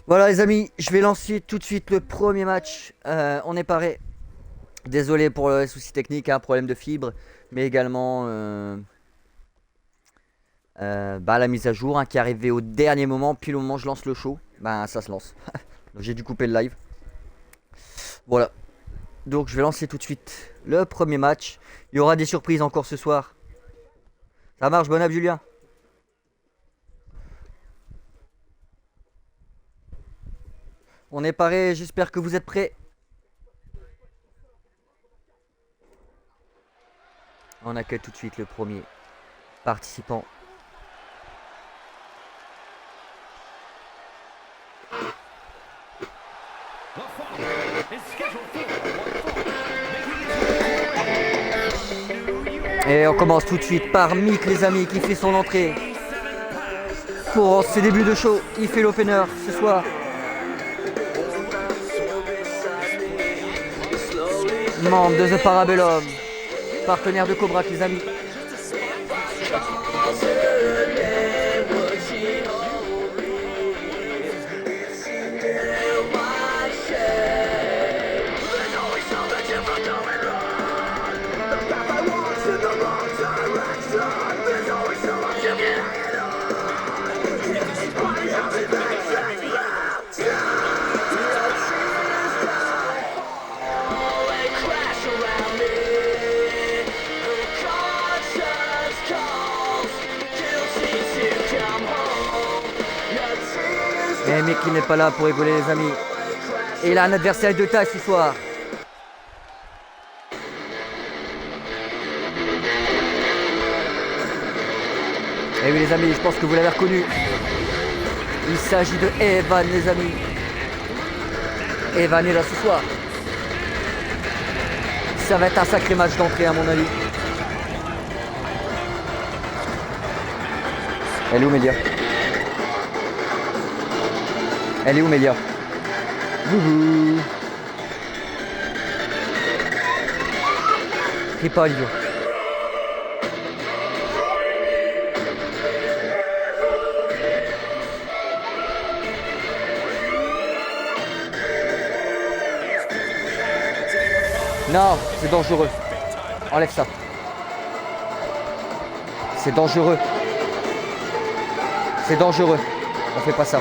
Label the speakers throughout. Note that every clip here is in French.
Speaker 1: Voilà les amis, je vais lancer tout de suite le premier match. On est paré. Désolé pour les soucis techniques, hein, problème de fibre, mais également la mise à jour, hein, qui est arrivée au dernier moment, pile au moment où je lance le show. Ça se lance. Donc j'ai dû couper le live. Voilà. Donc je vais lancer tout de suite le premier match. Il y aura des surprises encore ce soir. Ça marche, bon app Julien. On est paré, j'espère que vous êtes prêts. On accueille tout de suite le premier participant. Et on commence tout de suite par Mick les amis qui fait son entrée. Pour ses débuts de show, il fait l'opener ce soir. Membre de The Parabellum, partenaire de Cobra les amis. Et Mick qui n'est pas là pour rigoler les amis. Et il a un adversaire de taille ce soir. Et oui les amis, je pense que vous l'avez reconnu. Il s'agit de Evan les amis. Evan est là ce soir. Ça va être un sacré match d'entrée à mon avis. Elle est où Mélia? Elle est où Mélia? Wouhou. Crie pas Olivier. Non, c'est dangereux. Enlève ça. C'est dangereux. C'est dangereux. On fait pas ça.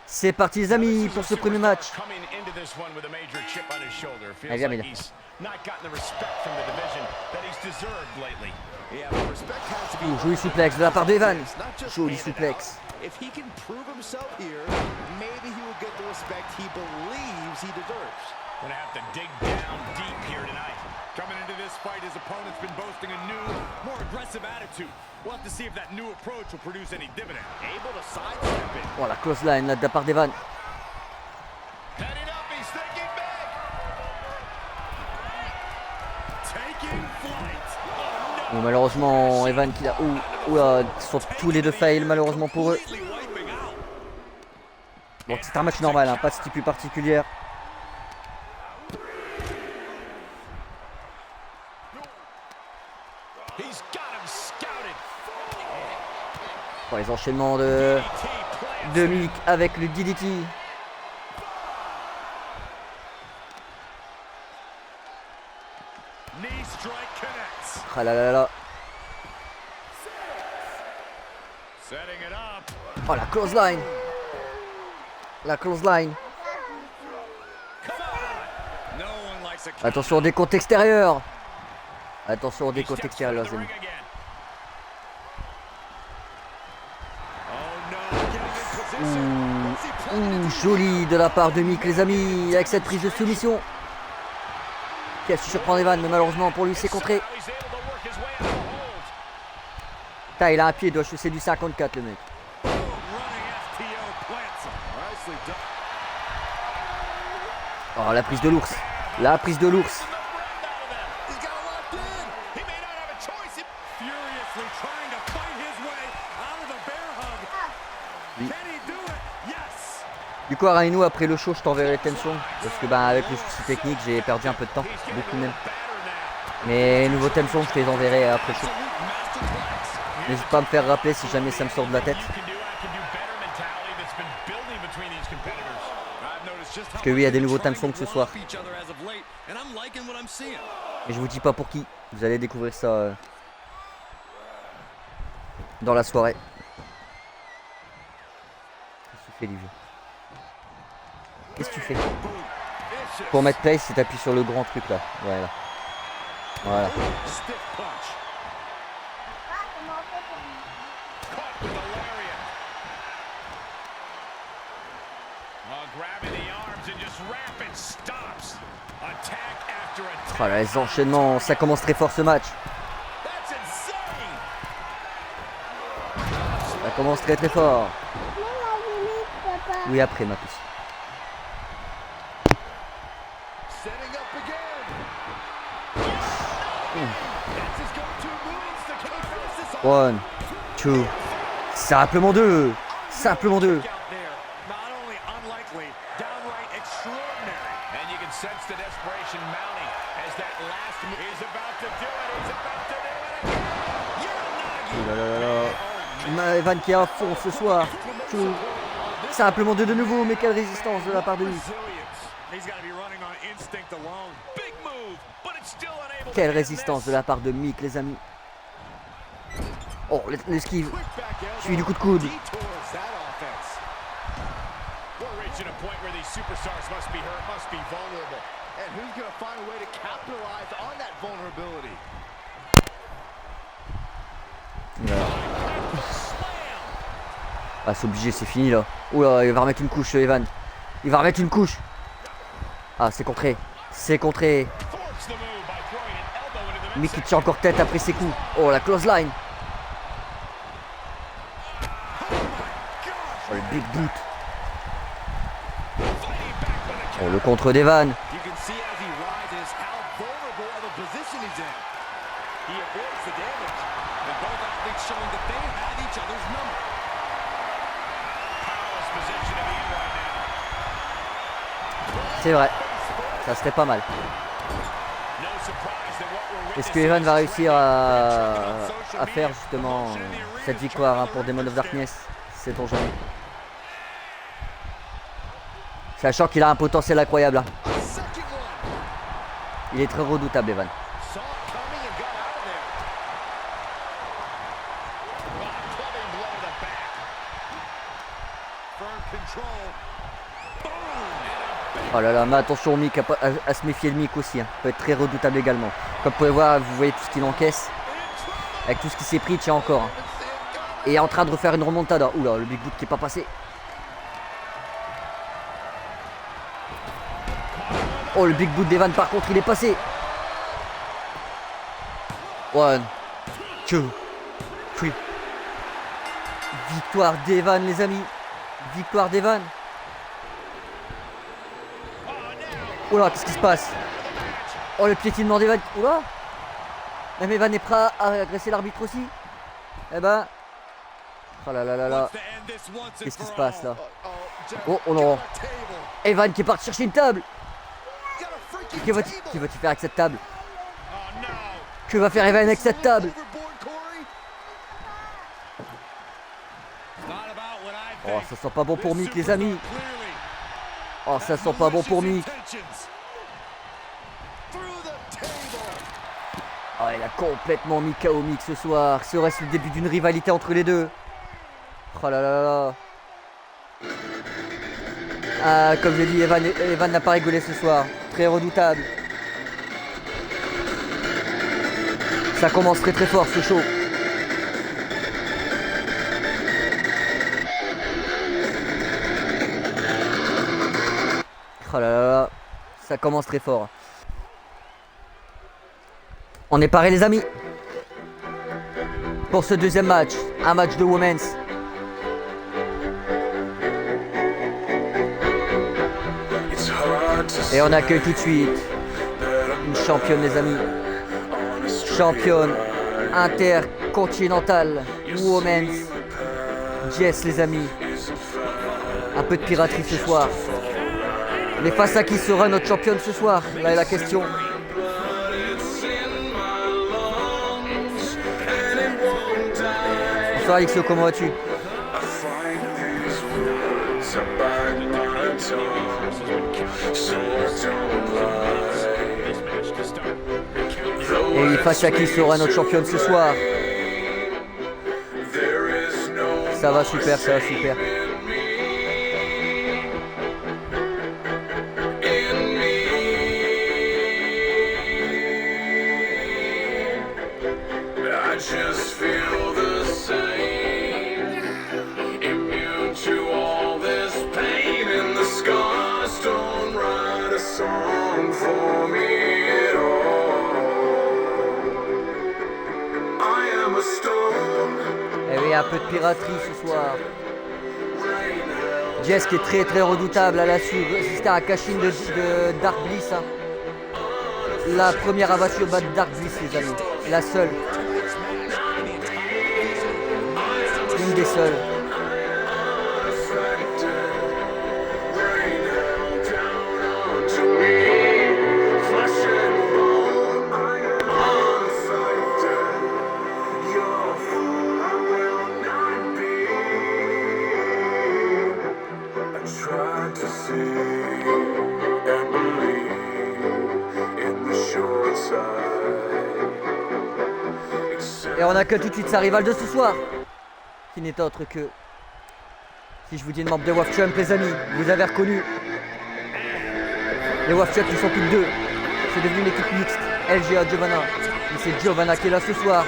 Speaker 1: C'est parti les amis pour ce premier match. Allez viens Mélia. Joli souplex de la part d'Evan. Joli souplex.
Speaker 2: If he can prove himself here, maybe he will get the respect he believes he deserves.
Speaker 3: Gonna have to dig down deep here tonight. Coming into this fight, his opponent's been boasting a new, more aggressive attitude. We'll have to see if that new approach will produce any dividend. Able to sidestep it.
Speaker 1: Oh la close line là de la part d'Evan.
Speaker 3: Heading up, he's thinking big. Taking flight. Oh, no.
Speaker 1: Malheureusement Evan qui a... sont tous les deux fails malheureusement pour eux. Bon c'est un match normal, hein, pas de stipule particulière. Bon, les enchaînements de Mick avec le DDT. Ah là là là. Oh la close line. La close line. Attention au décompte extérieur. Attention au décompte extérieur les amis. Joli de la part de Mick les amis avec cette prise de soumission qui a su surprendre Evan mais malheureusement pour lui c'est contré. Il a un pied, il doit chausser du 54 le mec. Oh la prise de l'ours. La prise de l'ours. Du coup, Arainou, après le show, je t'enverrai les thèmes songs. Parce que bah, avec le souci technique, j'ai perdu un peu de temps. Beaucoup même. Mais nouveaux thèmes songs, je te les enverrai après le show. N'hésite pas à me faire rappeler si jamais ça me sort de la tête. Parce que oui, il y a des nouveaux thèmes songs ce soir. Et je vous dis pas pour qui. Vous allez découvrir ça dans la soirée. Qu'est-ce que tu fais, Livio? Qu'est-ce que tu fais? Pour mettre play, c'est t'appuies sur le grand truc là. Voilà. Voilà. Oh là, les enchaînements, ça commence très fort ce match. Ça commence très très fort. Oui, après ma puce. One, two, simplement deux. Simplement deux. Evan qui est à fond ce soir. Simplement deux de nouveau, mais quelle résistance de la part de lui. Quelle résistance de la part de Mick, les amis. Oh, l'esquive. Suivi du coup de coude. Ah, c'est obligé, c'est fini là. Oula, il va remettre une couche, Evan. Il va remettre une couche. Ah, c'est contré. C'est contré. Mick qui tient encore tête après ses coups. Oh, la close line. Oh, le big boot. Oh, le contre d'Evan. C'est vrai, ça serait pas mal. Est-ce que Evan va réussir à faire justement cette victoire pour Demon of Darkness? Sait-on jamais. Sachant qu'il a un potentiel incroyable. Hein. Il est très redoutable, Evan. Oh là là, mais attention Mick à se méfier de Mick aussi, hein. Peut être très redoutable également. Comme vous pouvez voir, vous voyez tout ce qu'il encaisse. Avec tout ce qui s'est pris, il tient encore. Hein. Et est en train de refaire une remontada. Oula, le big boot qui n'est pas passé. Oh, le big boot d'Evan par contre, il est passé. One, two, three. Victoire d'Evan, les amis. Victoire d'Evan. Oula, qu'est-ce qui se passe? Oh, le piétinement d'Evan. Oula. Même Evan est prêt à agresser l'arbitre aussi. Eh ben. Oh là là là là. Qu'est-ce qui se passe là? Oh, oh non. Evan qui est parti chercher une table. Que va-t-il faire avec cette table? Que va faire Evan avec cette table? Oh, ça sent pas bon pour Mick, les amis. Oh, ça sent pas bon pour Mick. Oh, il a complètement mis KO Mick ce soir. Serait-ce le début d'une rivalité entre les deux? Oh là là là. Ah, comme j'ai dit, Evan n'a pas rigolé ce soir. Très redoutable. Ça commence très très fort ce show. Oh là là là. Ça commence très fort. On est parés les amis. Pour ce deuxième match. Un match de women's. Et on accueille tout de suite une championne les amis. Championne intercontinentale women's. Jess les amis. Un peu de piraterie ce soir. Mais face à qui sera notre championne ce soir? Là est la question. Bonsoir Alexio, comment vas-tu? Et face à qui sera notre championne ce soir? Ça va super, ça va super. Et oui, un peu de piraterie ce soir. Jess qui est très très redoutable, elle a su résister à Kashin de Dark Bliss. Hein. La première à battre Dark Bliss, les amis. La seule. Une des seules. Et on accueille tout de suite sa rivale de ce soir, qui n'est autre que, si je vous dis une membre de WAF Champ, les amis, vous avez reconnu. Les WAF Champ, ils sont plus que deux. C'est devenu une équipe mixte, LGA Giovanna. Et c'est Giovanna qui est là ce soir,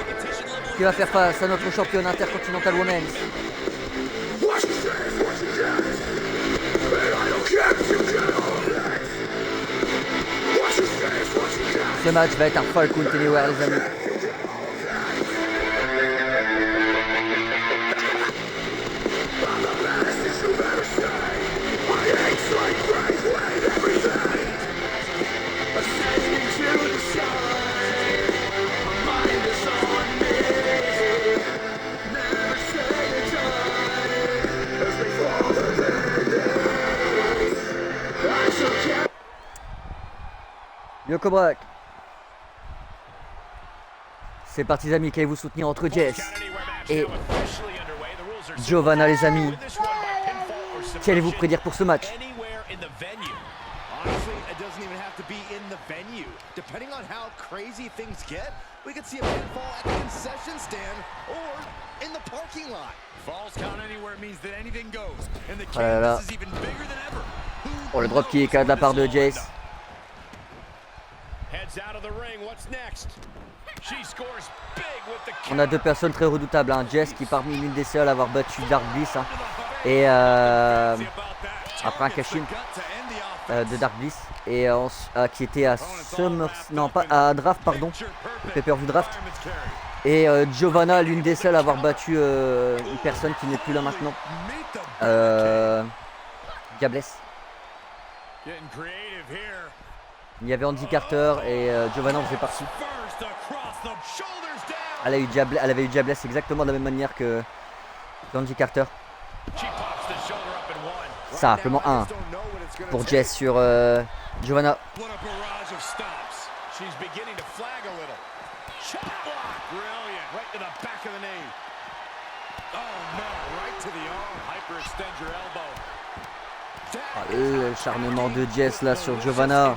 Speaker 1: qui va faire face à notre championne intercontinental Women's. Ce match va être un Falcon Anywhere, les amis. Yoko Brack. C'est parti les amis, qu'allez-vous soutenir entre Jess et Giovanna les amis? Qu'allez-vous prédire pour ce match? Oh là là. Oh le dropkick de la part de Jess. On a deux personnes très redoutables, hein. Jess qui est parmi l'une des seules à avoir battu Dark Bliss hein. Et après un Kashin de Dark Bliss et qui était à Summer, non pas à Draft pardon, Pay-Per-View Draft. Et Giovanna, l'une des seules à avoir battu une personne qui n'est plus là maintenant, Diablesse. Il y avait Andy Carter et Giovanna en faisait partie. Elle avait eu Diablesse exactement de la même manière que Andy Carter. Simplement un pour Jess sur Giovanna. Ah, le charmement de Jess là sur Giovanna.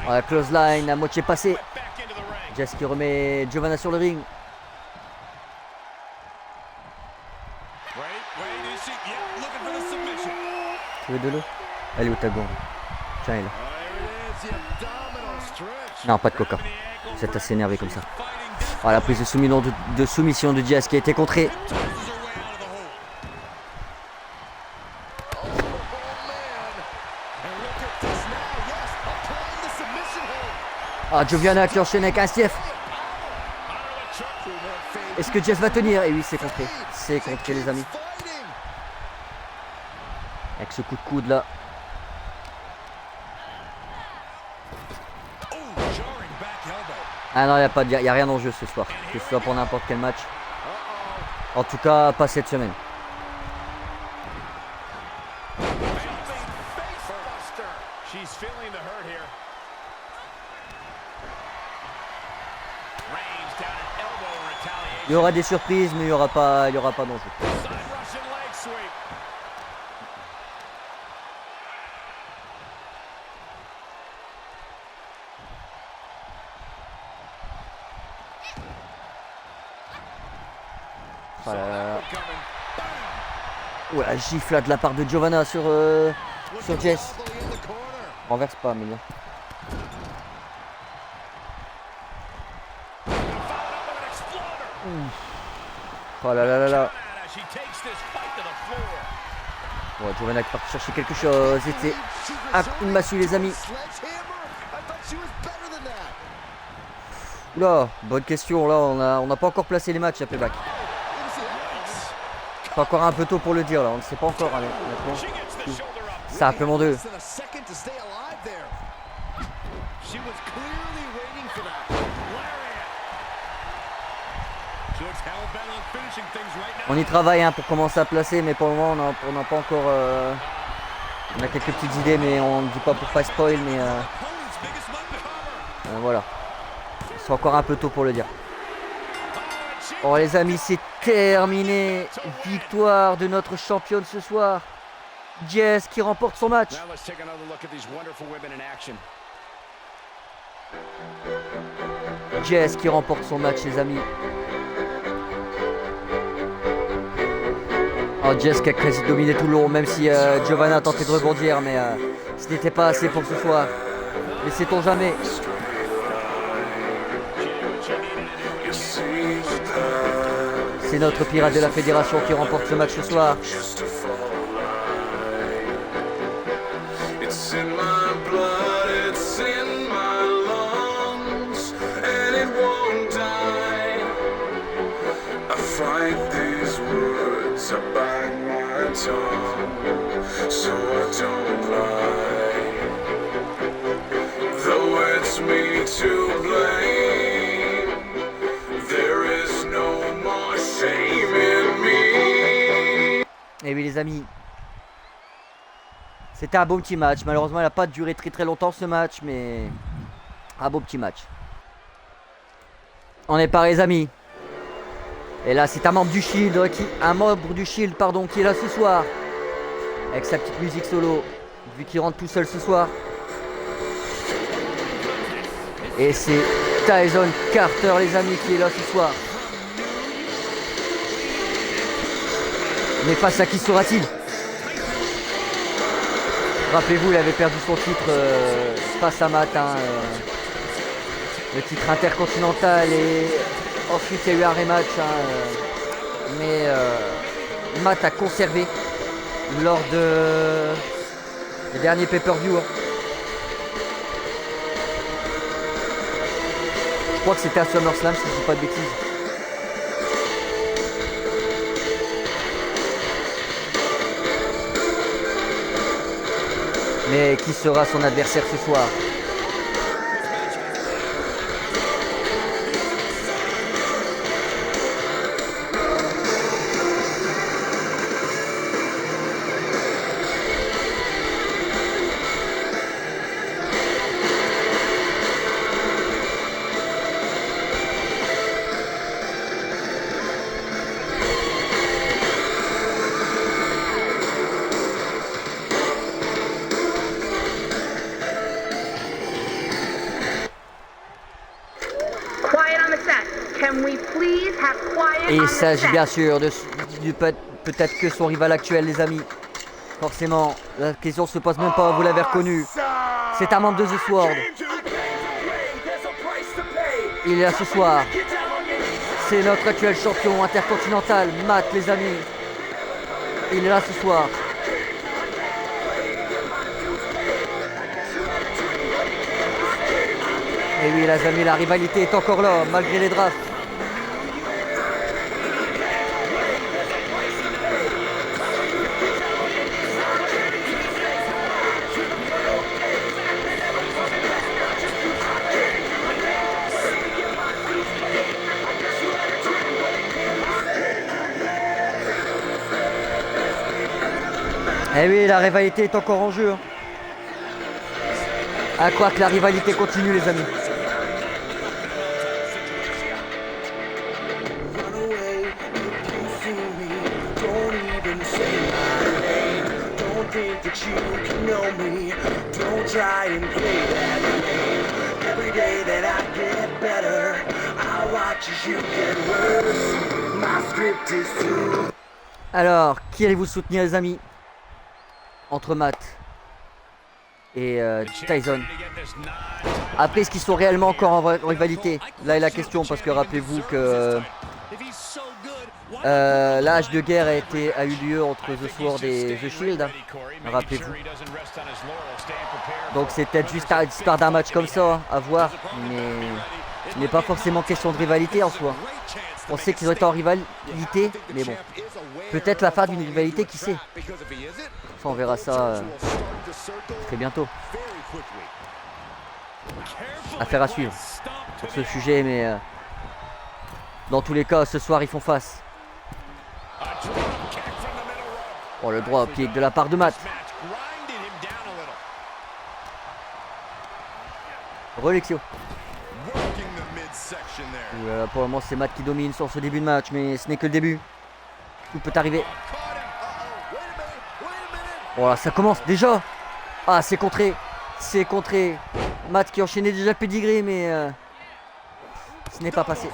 Speaker 1: Oh, la close line à moitié passée. Jess qui remet Giovanna sur le ring. Tu veux de l'eau? Elle est où ta gourde? Tiens, elle est là. Non, pas de coca. Vous êtes assez énervé comme ça. Oh, la prise de soumission de Jess qui a été contrée. Ah, Giovanna qui enchaîne avec un CF. Est-ce que Jess va tenir? Et oui, c'est contré. C'est contré, les amis. Avec ce coup de coude là. Ah non, il n'y a rien en jeu ce soir. Que ce soit pour n'importe quel match. En tout cas, pas cette semaine.
Speaker 3: She's feeling the hurt here. Range down an elbow in retaliation.
Speaker 1: Il y aura des surprises, mais il y aura pas d'enjeu.
Speaker 3: Side Russian leg sweep.
Speaker 1: Oh là là là.
Speaker 3: Coming.
Speaker 1: Ouais, la gifle là de la part de Giovanna sur Jess.
Speaker 2: Wobbly in the corner.
Speaker 1: Renverse pas, Amelia.
Speaker 3: Followed up with an exploder.
Speaker 1: Oh là là là là.
Speaker 3: As she takes this fight to the floor.
Speaker 1: Ouais, Giovanna qui part chercher quelque chose. C'était une massue, les amis.
Speaker 2: Sledgehammer? I thought she was better than that.
Speaker 1: Oula, bonne question. Là, on n'a pas encore placé les matchs à Payback.
Speaker 2: Didn't see that.
Speaker 1: C'est encore un peu tôt pour le dire là. On ne sait pas encore. Allez, honnêtement.
Speaker 3: She gets the shoulder up.
Speaker 1: Simplement deux.
Speaker 2: Less than a second to stay alive there. She was clearly waiting for that.
Speaker 3: Lariat. She looks hell-bent on finishing things right now.
Speaker 1: On y travaille hein, pour commencer à placer, mais pour le moment, on n'a pas encore. On a quelques petites idées, mais on ne dit pas pour pas spoil. Mais
Speaker 3: Opponent's biggest weapon.
Speaker 1: voilà. C'est encore un peu tôt pour le dire.
Speaker 3: Oh, and she
Speaker 1: Oh les amis, c'est terminé. Victoire de notre championne ce soir. Jess qui remporte son match.
Speaker 3: Now let's take another look at these wonderful women in action.
Speaker 1: Jess qui remporte son match, les amis. Oh, Jess qui a quasi dominé tout le long, même si Giovanna a tenté de rebondir, mais ce n'était pas assez pour ce soir. Mais sait-on jamais. C'est notre pirate de la fédération qui remporte ce match ce soir.
Speaker 4: It's in my blood, it's in my lungs, and it won't die. I fight these words, I bite my tongue, so I don't lie. Though it's me to blame, there is no more shame in me.
Speaker 1: Et oui les amis, c'était un beau petit match. Malheureusement il n'a pas duré très longtemps ce match, mais un beau petit match. On est pas les amis. Et là c'est un membre du Shield qui est là ce soir. Avec sa petite musique solo. Vu qu'il rentre tout seul ce soir. Et c'est Tyson Carter les amis qui est là ce soir. Mais face à qui sera-t-il? Rappelez-vous, il avait perdu son titre face à Matt, hein, le titre intercontinental, et ensuite il y a eu un rematch, hein, mais Matt a conservé lors des derniers pay-per-view. Hein. Je crois que c'était à SummerSlam, si je ne dis pas de bêtises. Mais qui sera son adversaire ce soir? Et il s'agit bien sûr de peut-être que son rival actuel, les amis. Forcément, la question se pose même pas, vous l'avez reconnu. C'est un membre de The Sword. Il est là ce soir. C'est notre actuel champion intercontinental, Matt, les amis. Il est là ce soir. Et oui, les amis, la rivalité est encore là, malgré les drafts. Et oui, la rivalité est encore en jeu. À croire que la rivalité continue, les amis.
Speaker 5: Run away if you see me. Don't even say my name. Don't think that you can know me. Don't try and play that game. Every day that I get better, I watch as you get worse. My script is through.
Speaker 1: Alors, qui allez-vous soutenir, les amis? Entre Matt et Tyson. Après, est-ce qu'ils sont réellement encore en rivalité? Là est la question, parce que rappelez-vous que l'âge de guerre a eu lieu entre The Sword et The Shield. Rappelez-vous. Donc c'est peut-être juste à l'histoire d'un match comme ça, à voir. Mais il n'est pas forcément question de rivalité en soi. On sait qu'ils ont été en rivalité, mais bon. Peut-être la fin d'une rivalité, qui sait? Ça, on verra ça très bientôt. Affaire à suivre sur ce sujet, mais dans tous les cas, ce soir, ils font face. Oh, le droit kick de la part de Matt. Relexio. Pour le moment, c'est Matt qui domine sur ce début de match, mais ce n'est que le début. Tout peut arriver. Voilà, ça commence déjà. Ah, c'est contré. C'est contré. Matt qui enchaînait déjà le pedigree, mais ce n'est pas passé.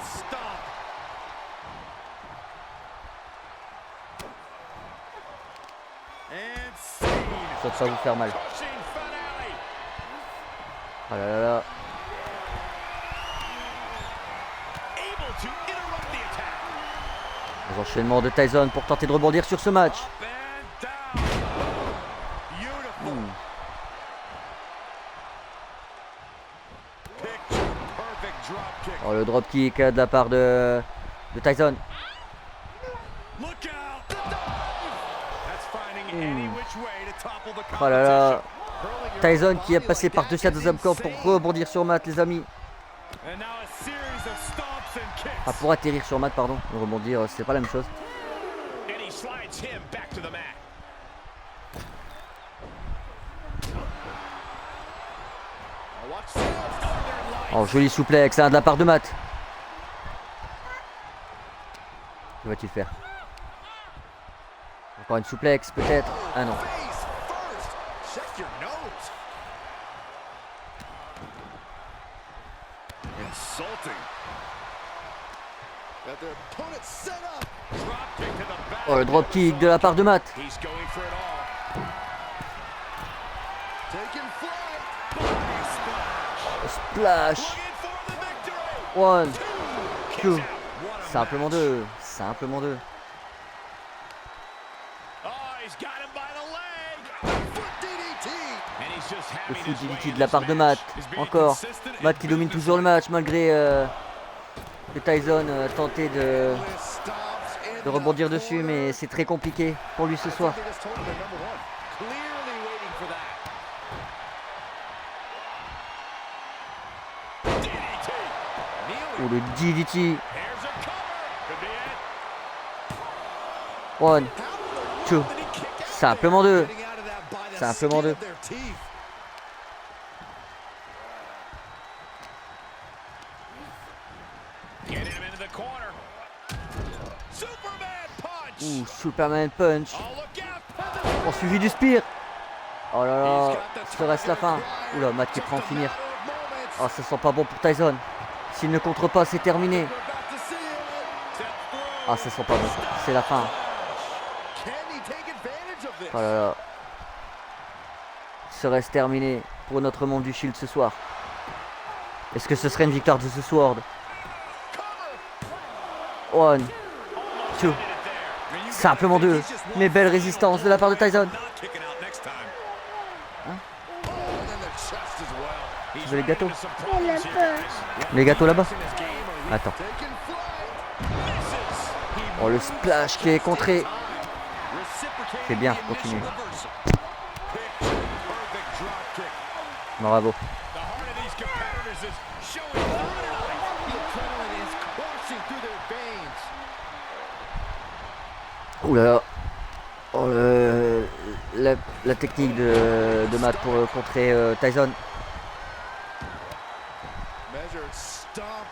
Speaker 1: Ça va vous faire mal. Oh là là là. Les enchaînements de Tyson pour tenter de rebondir sur ce match. Oh, le dropkick de la part de Tyson. Oh là là. Tyson qui est passé par 2 sets de corps pour rebondir sur Matt, les amis. Ah, pour atterrir sur Matt, pardon. Rebondir, c'est pas la même chose. Oh, joli souplex de la part de Matt. Que va-t-il faire? Encore une souplex, peut-être? Ah non. Oh, le dropkick de la part de Matt. Splash. 1, 2. Simplement 2. Simplement 2. Le foot DDT de la part de Matt. Encore. Matt qui domine toujours le match malgré que Tyson tentait de rebondir dessus, mais c'est très compliqué pour lui ce soir. Oh, le DDT. 1, 2. Simplement 2. Simplement 2. Ouh, Superman Punch. Oh, suivi du spear. Oh là là, ce reste la fin. Oula, Matt qui prend en finir. Oh, ça sent pas bon pour Tyson. S'il ne contre pas, c'est terminé. Ah, ça sent pas bon. C'est la fin. Oh là là. Ce reste terminé pour notre monde du Shield ce soir. Est-ce que ce serait une victoire de The Sword? 1, 2. Simplement 2. Mais belle résistance de la part de Tyson. Hein? Tu veux les gâteaux? Les gâteaux là-bas? Attends. Oh, le splash qui est contré. C'est bien, continue. Bravo. Ouh là là. Oh, la technique de Matt pour contrer Tyson.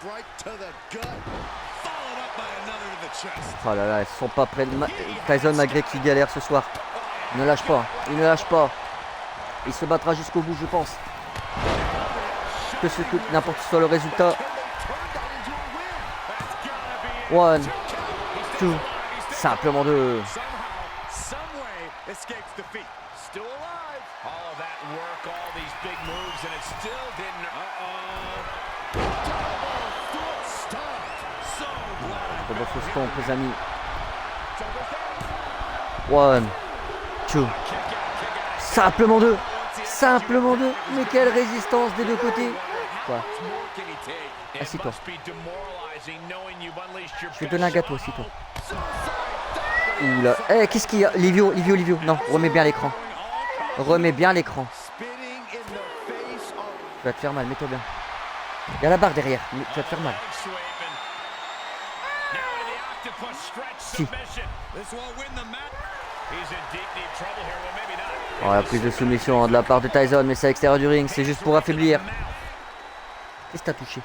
Speaker 2: right to the gut. Followed up by another to the chest.
Speaker 1: Oh là là, elles sont pas prêtes. Tyson, malgré qu'il galère ce soir, il ne lâche pas. Il ne lâche pas. Il se battra jusqu'au bout, je pense. Que ce que n'importe soit le résultat. One, two, simplement deux.
Speaker 3: Someway escapes defeat. Still alive. All of that work, all these big moves, and it still didn't.
Speaker 2: Double foot stomp. So glad.
Speaker 1: Double foot stomp, les amis. One, two. Simplement deux. Simplement deux. Mais quelle résistance des deux côtés. Quoi? Assis-toi. Je vais te donner un gâteau, assis-toi. Oula. Eh, qu'est-ce qu'il y a? Livio. Non, remets bien l'écran. Remets bien l'écran. Tu vas te faire mal, mets-toi bien. Il y a la barre derrière, mais tu vas te faire mal. Si. Oh, la prise de soumission de la part de Tyson, mais c'est à l'extérieur du ring, c'est juste pour affaiblir. Qu'est-ce que t'as touché?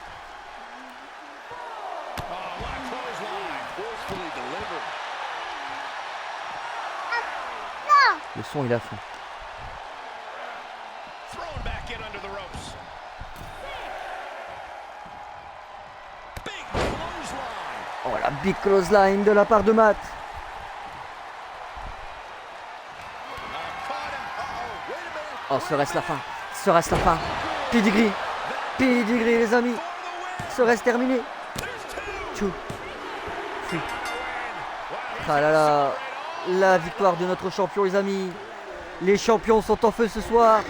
Speaker 1: Le son il a fond. Oh la big clothesline de la part de Matt. Oh, serait-ce la fin? Serait-ce la fin? Pedigree. Pedigree les amis. Serait-ce terminé? Two. Three. Ah là là. La victoire de notre champion les amis. Les champions sont en feu ce soir.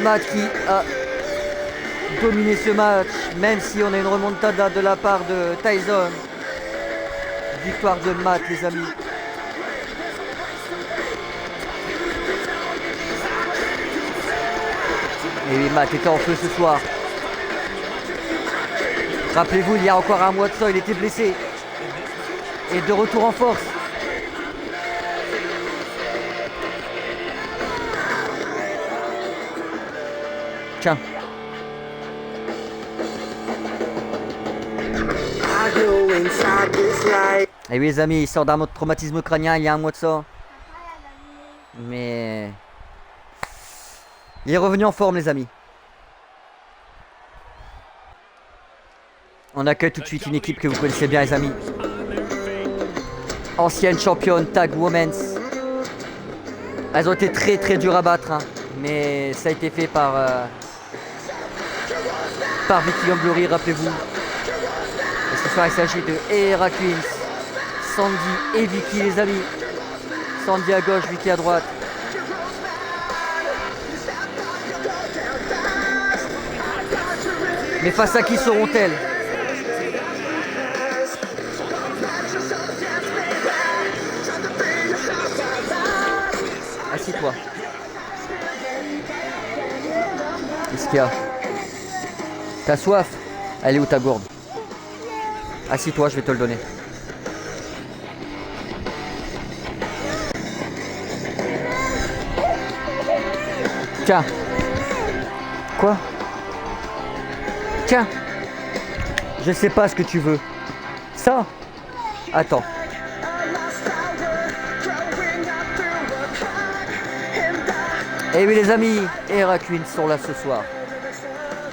Speaker 1: Matt qui a dominé ce match. Même si on a une remontada de la part de Tyson. Victoire de Matt les amis. Et oui, Matt était en feu ce soir. Rappelez-vous, il y a encore un mois de ça, il était blessé. Et de retour en force. Tiens. Et oui les amis, il sort d'un mode traumatisme crânien il y a un mois de ça. Mais... il est revenu en forme les amis. On accueille tout de suite une équipe que vous connaissez bien les amis. Ancienne championne Tag Women's. Elles ont été très très dures à battre hein. Mais ça a été fait par Vickie Young Glory, rappelez-vous. Et ce soir il s'agit de Era Queens, Sandy et Vickie les amis. Sandy à gauche, Vickie à droite. Mais face à qui seront-elles? Assis-toi. Qu'est-ce qu'il y a? T'as soif? Elle est où ta gourde? Assis-toi, je vais te le donner. Tiens. Quoi? Tiens. Je sais pas ce que tu veux. Ça? Attends. Et oui les amis, Era Queens sont là ce soir.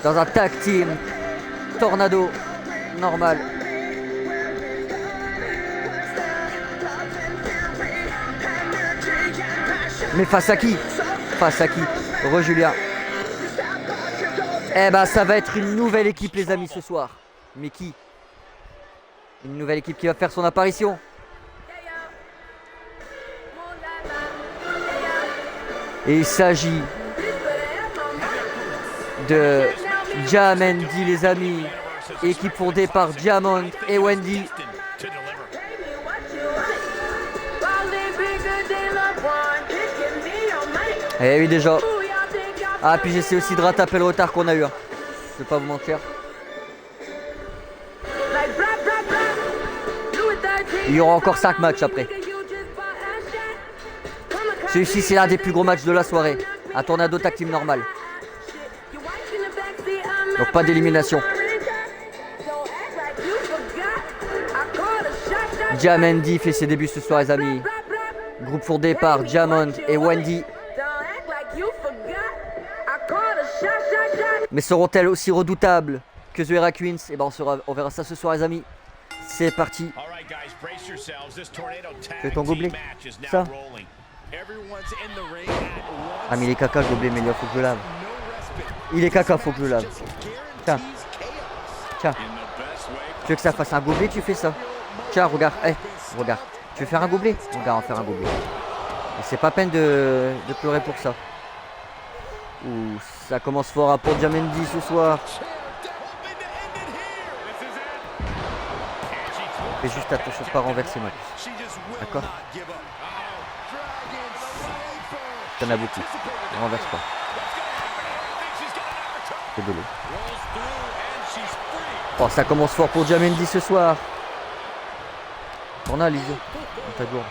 Speaker 1: Dans un tag team Tornado normal. Mais face à qui? Face à qui? Re-Julien. Eh ben ça va être une nouvelle équipe les amis ce soir. Mais qui? Une nouvelle équipe qui va faire son apparition. Et il s'agit de Diamandi les amis. Équipe fondée par Diamond et Wendy. Eh oui déjà. Ah puis j'essaie aussi de rattraper le retard qu'on a eu. Je vais pas vous mentir. Il y aura encore 5 matchs après. Celui-ci c'est l'un des plus gros matchs de la soirée. Un Tornado Tag Team normal. Donc pas d'élimination. Diamandi fait ses débuts ce soir les amis. Groupe fondé par Diamond et Wendy. Mais seront-elles aussi redoutables que The Era Queens? Et ben on verra ça ce soir les amis. C'est parti. Fais ton gobelet. Ça. Ah mais il est caca le gobelet, mais il faut que je le lave. Il est caca, faut que je le lave. Tiens. Tiens. Tu veux que ça fasse un gobelet, tu fais ça. Tiens, regarde. Regarde. Tu veux faire un gobelet? Regarde, on va faire un gobelet. Et c'est pas peine de pleurer pour ça. Ouh, ça commence fort à pour Diamandi ce soir. Fais juste attention de pas renverser ma puce. D'accord? T'en as beaucoup. Ne renverse pas. C'est de l'eau. Oh, ça commence fort pour Diamandi ce soir. On a Lizzie. On t'a gourde.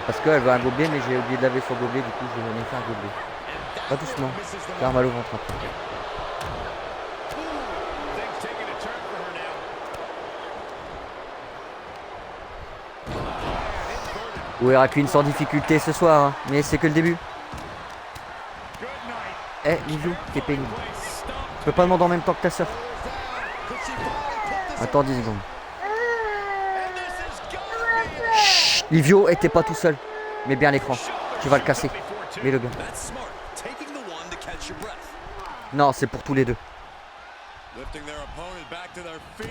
Speaker 1: Parce qu'elle veut un gobelet, mais j'ai oublié de laver son gobelet, du coup je vais venir faire un gobelet. Pas doucement. J'ai mal au ventre après. Era Queen sans difficulté ce soir, hein. Mais c'est que le début. Livio, t'es pénible. Tu peux pas demander en même temps que ta soeur. Attends 10 secondes. Chut, Livio, t'es pas tout seul. Mets bien l'écran. Tu vas le casser. Mets-le bien. Non, c'est pour tous les deux.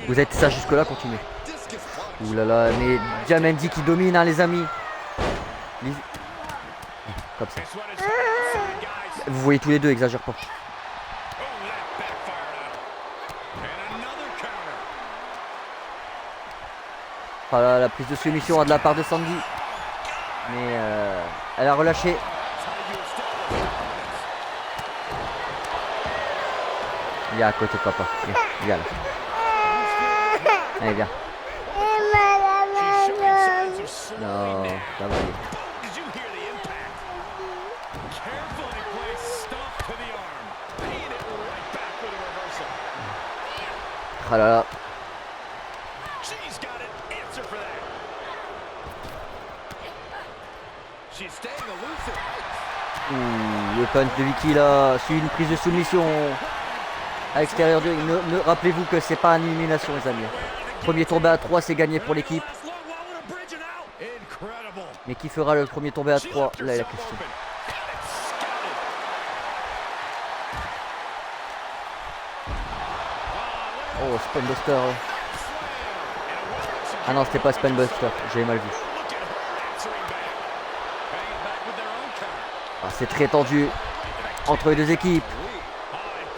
Speaker 1: Vous êtes ça jusque là, continuez. Ouh là là, mais Diamandi qui domine, hein, les amis. Comme ça. Vous voyez tous les deux, exagère pas. Ah là, la prise de soumission de la part de Sandy. Mais elle a relâché. Viens à côté de papa. Viens là. Allez, viens. Non, ça va aller. Ah là là. Ouh, le punch de Vicky là, suit une prise de soumission à l'extérieur de... Rappelez-vous que c'est pas une élimination les amis. Premier tombé à 3, c'est gagné pour l'équipe. Mais qui fera le premier tombé à 3? Là est la question. Oh, Spinbuster. Ah non, c'était pas Spinbuster, j'avais mal vu. Ah, c'est très tendu entre les deux équipes.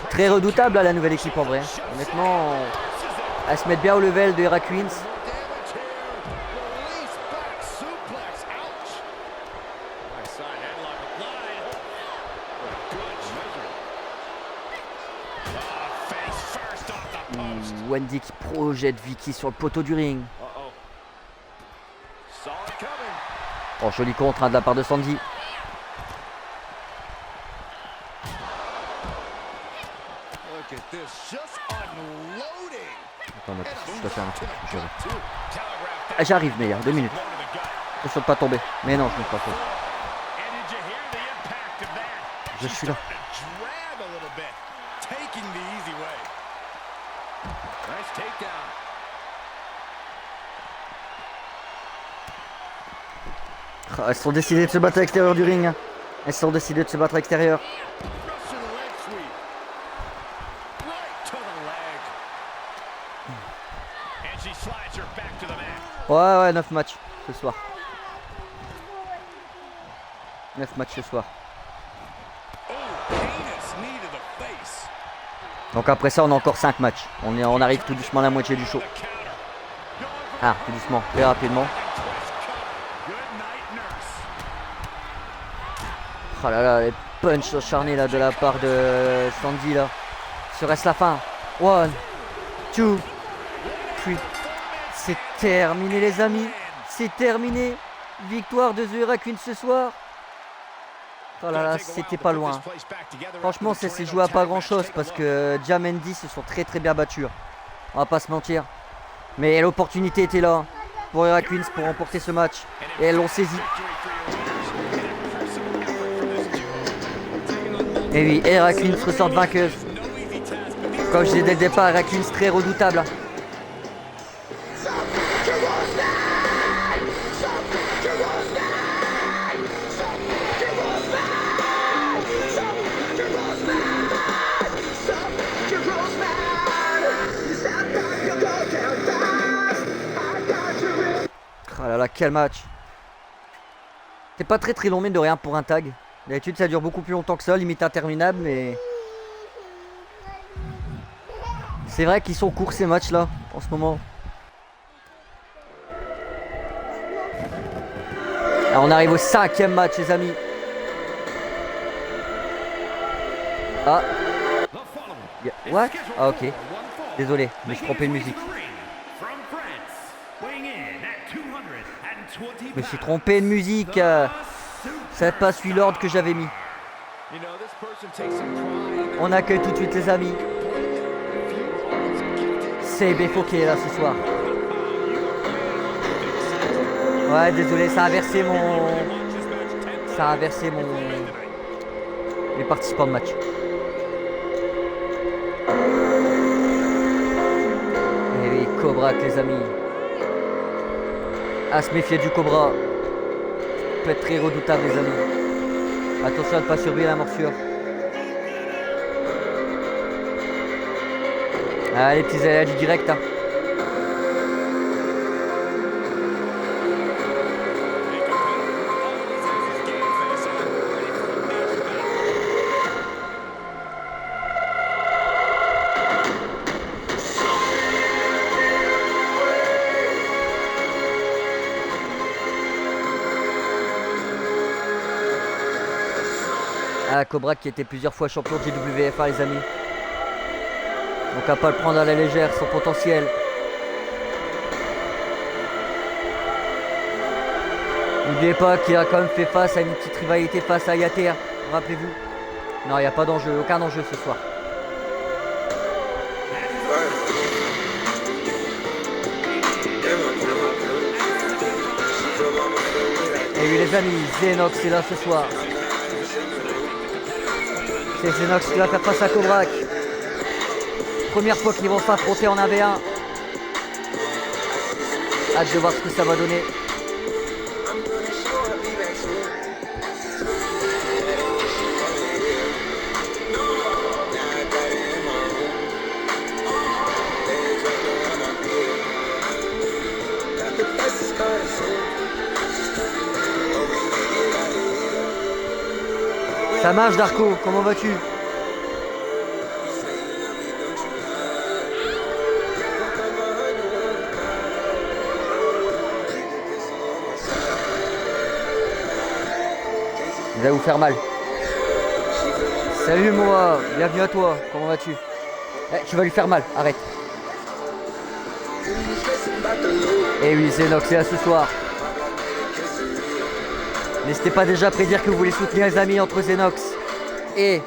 Speaker 1: Très redoutable à la nouvelle équipe en vrai. Honnêtement, elle se met bien au level de Era Queens. Wendy qui projette Vicky sur le poteau du ring. Oh, joli contre hein, de la part de Sandy. Attends, je dois faire un truc. J'arrive, mais il y a 2 minutes. Attention de pas tomber. Mais non, je ne peux pas tomber. Je suis là. Elles sont décidées de se battre à l'extérieur du ring. Elles sont décidées de se battre à l'extérieur. Ouais, 9 matchs ce soir. 9 matchs ce soir. Donc après ça, on a encore 5 matchs. On arrive tout doucement à la moitié du show. Ah, tout doucement, très rapidement. Oh là là, les punchs acharnés là de la part de Sandy là. Serait-ce la fin? 1, 2, 3. C'est terminé les amis. C'est terminé. Victoire de The Era Queen ce soir. Oh là là, c'était pas loin. Franchement, ça s'est joué à pas grand chose parce que Jam et Andy se sont très bien battus. On va pas se mentir. Mais l'opportunité était là pour Era Queens pour remporter ce match. Et elles l'ont saisi. Et oui, Era Queens ressort vainqueuse. Comme je disais dès le départ, Era Queens très redoutable. Oh là là, quel match. C'est pas très long, mais de rien pour un tag. D'habitude, ça dure beaucoup plus longtemps que ça, limite interminable, mais... C'est vrai qu'ils sont courts ces matchs-là, en ce moment. Alors, on arrive au 5e match, les amis. Ah. What? Ah, ok. Désolé, mais je trompais de musique. Je me suis trompé de musique. C'est pas celui l'ordre que j'avais mis. On accueille tout de suite les amis. C'est Befo qui est là ce soir. Ouais, désolé, ça a inversé mon... les participants de match. Et oui, Cobra, les amis. À se méfier du Cobra. Peut être très redoutable, les amis. Attention à ne pas surveiller la morsure. Ah, les petits aléas du direct. Hein. Ah, Cobra qui était plusieurs fois champion de GWFA, les amis. Donc à pas le prendre à la légère, son potentiel. N'oubliez pas qu'il a quand même fait face à une petite rivalité face à Yater, rappelez-vous. Non, il n'y a pas d'enjeu, aucun enjeu ce soir. Et oui les amis, Zenox est là ce soir. C'est Zenox qui va faire face à Cobra. Première fois qu'ils vont s'affronter en 1v1. Hâte de voir ce que ça va donner. Ça marche Darko, comment vas-tu? Il va vous faire mal. Salut moi, bienvenue à toi, comment vas-tu? Tu vas lui faire mal, arrête. Et oui, Zenox est là ce soir. N'hésitez pas déjà à prédire que vous voulez soutenir les amis entre Zenox et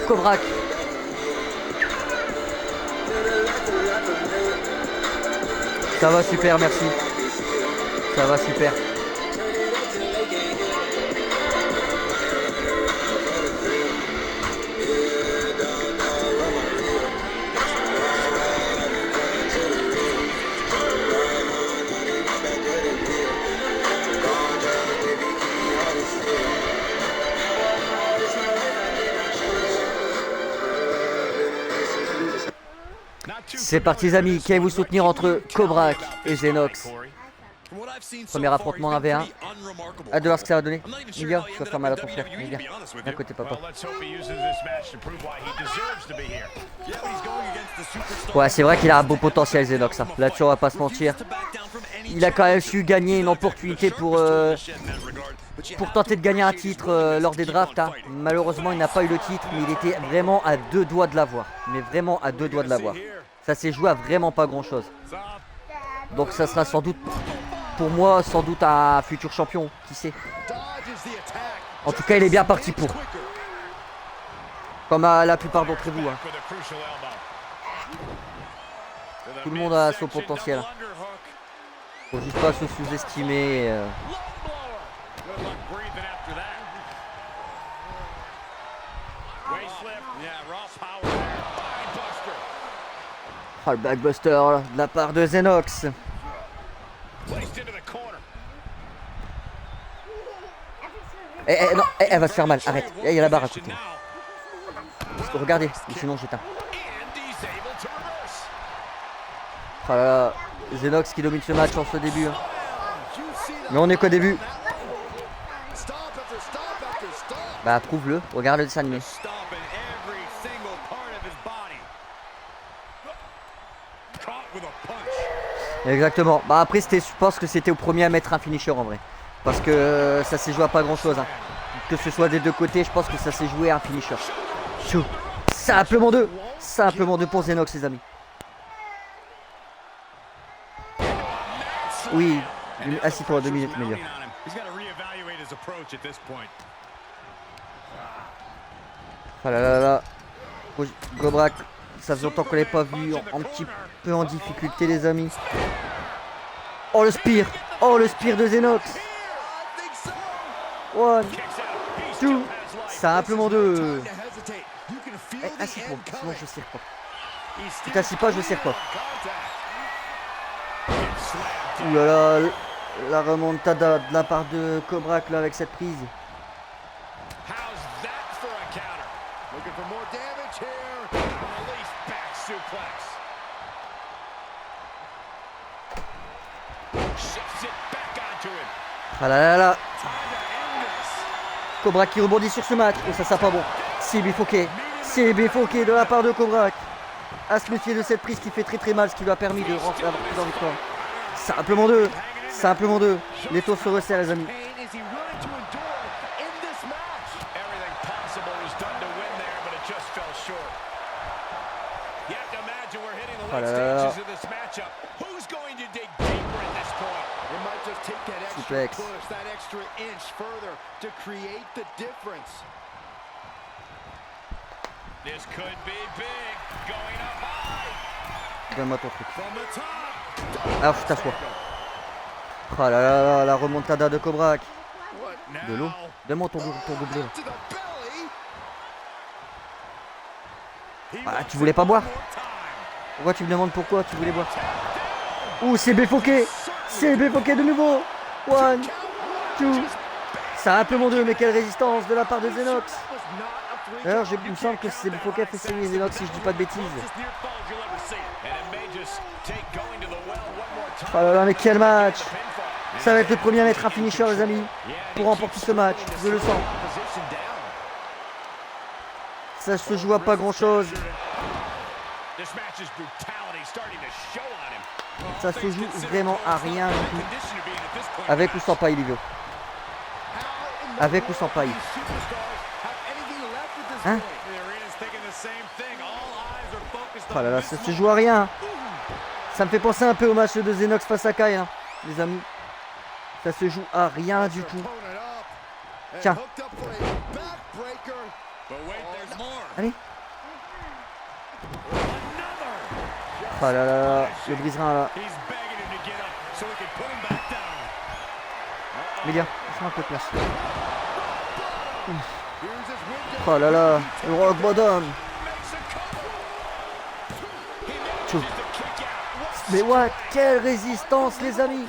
Speaker 1: Cobra. Ça va super, merci. Ça va super. C'est parti les amis, qui allez vous soutenir entre Cobra et Zenox. Premier affrontement en 1v1. Hâte de voir ce que ça va donner. Niga, tu vas faire mal à ton frère. Niga, d'un côté papa. Ouais, c'est vrai qu'il a un beau potentiel Zenox. Hein. Là-dessus, on va pas se mentir. Il a quand même su gagner une opportunité pour tenter de gagner un titre lors des drafts. Hein. Malheureusement, il n'a pas eu le titre, mais il était vraiment à 2 doigts de l'avoir. Mais vraiment à 2 doigts de l'avoir. Ça s'est joué à vraiment pas grand chose. Donc ça sera sans doute pour moi, sans doute un futur champion. Qui sait? En tout cas, il est bien parti pour. Comme à la plupart d'entre vous. Hein. Tout le monde a son potentiel. Faut juste pas se sous-estimer. Oh, le backbuster là, de la part de Xenox. Non, elle va se faire mal, arrête. Il y a la barre à côté. Regardez, sinon j'éteins. Oh là là, Xenox qui domine ce match en ce début. Hein. Mais on est qu'au début. Bah prouve-le, regarde le dessin animé. Exactement. Bah après je pense que c'était au premier à mettre un finisher en vrai. Parce que ça s'est joué à pas grand chose. Hein. Que ce soit des deux côtés, je pense que ça s'est joué à un finisher. Chou. Simplement deux. Simplement deux pour Xenox les amis. Oui. Assis-toi 2 minutes meilleur. Oh là là là. Gobrak, ça faisait longtemps qu'on l'avait pas vu un petit peu en difficulté les amis. Oh le spear. Oh le spear de Xenox. 1, 2, simplement 2. Assis-toi, sinon je serre pas. Tu t'assis pas, je serre pas. Ouh là là, la remontada de la part de Gobrak là avec cette prise. Ah là là là. Gobrak qui rebondit sur ce match. Oh ça sent pas bon. C'est bifoqué. C'est bifoqué de la part de Gobrak. À se méfier de cette prise qui fait très mal, ce qui lui a permis de rentrer dans le corps. Simplement 2. Simplement 2. Les taux se resserrent les amis. Oh là là là. Suplex. Donne-moi ton truc. Alors je t'assois. Oh là là là, la remontada de Gobrak. De l'eau. Donne-moi ton gobelet. Ah, tu voulais pas boire? Pourquoi tu me demandes pourquoi tu voulais boire? Ouh, c'est bifoqué. C'est bifoqué de nouveau. 1, 2. Simplement 2, mais quelle résistance de la part de Xenox. D'ailleurs, il me semble que c'est bifoqué a fait saigner Xenox si je dis pas de bêtises. Oh là là, mais quel match. Ça va être le premier à mettre un finisher les amis. Pour remporter ce match, je le sens. Ça se joue à pas grand chose. Ça se joue vraiment à rien du tout. Avec ou sans paille, Livio. Avec ou sans paille. Hein? Oh là là, ça se joue à rien. Ça me fait penser un peu au match de Xenox face à Kai, hein, les amis. Ça se joue à rien du tout. Tiens. Allez. Oh là là là, le brise-rein là. Mélia, laisse-moi un peu de place. Oh là là, le rock bottom. Tchou. Mais ouais, quelle résistance les amis.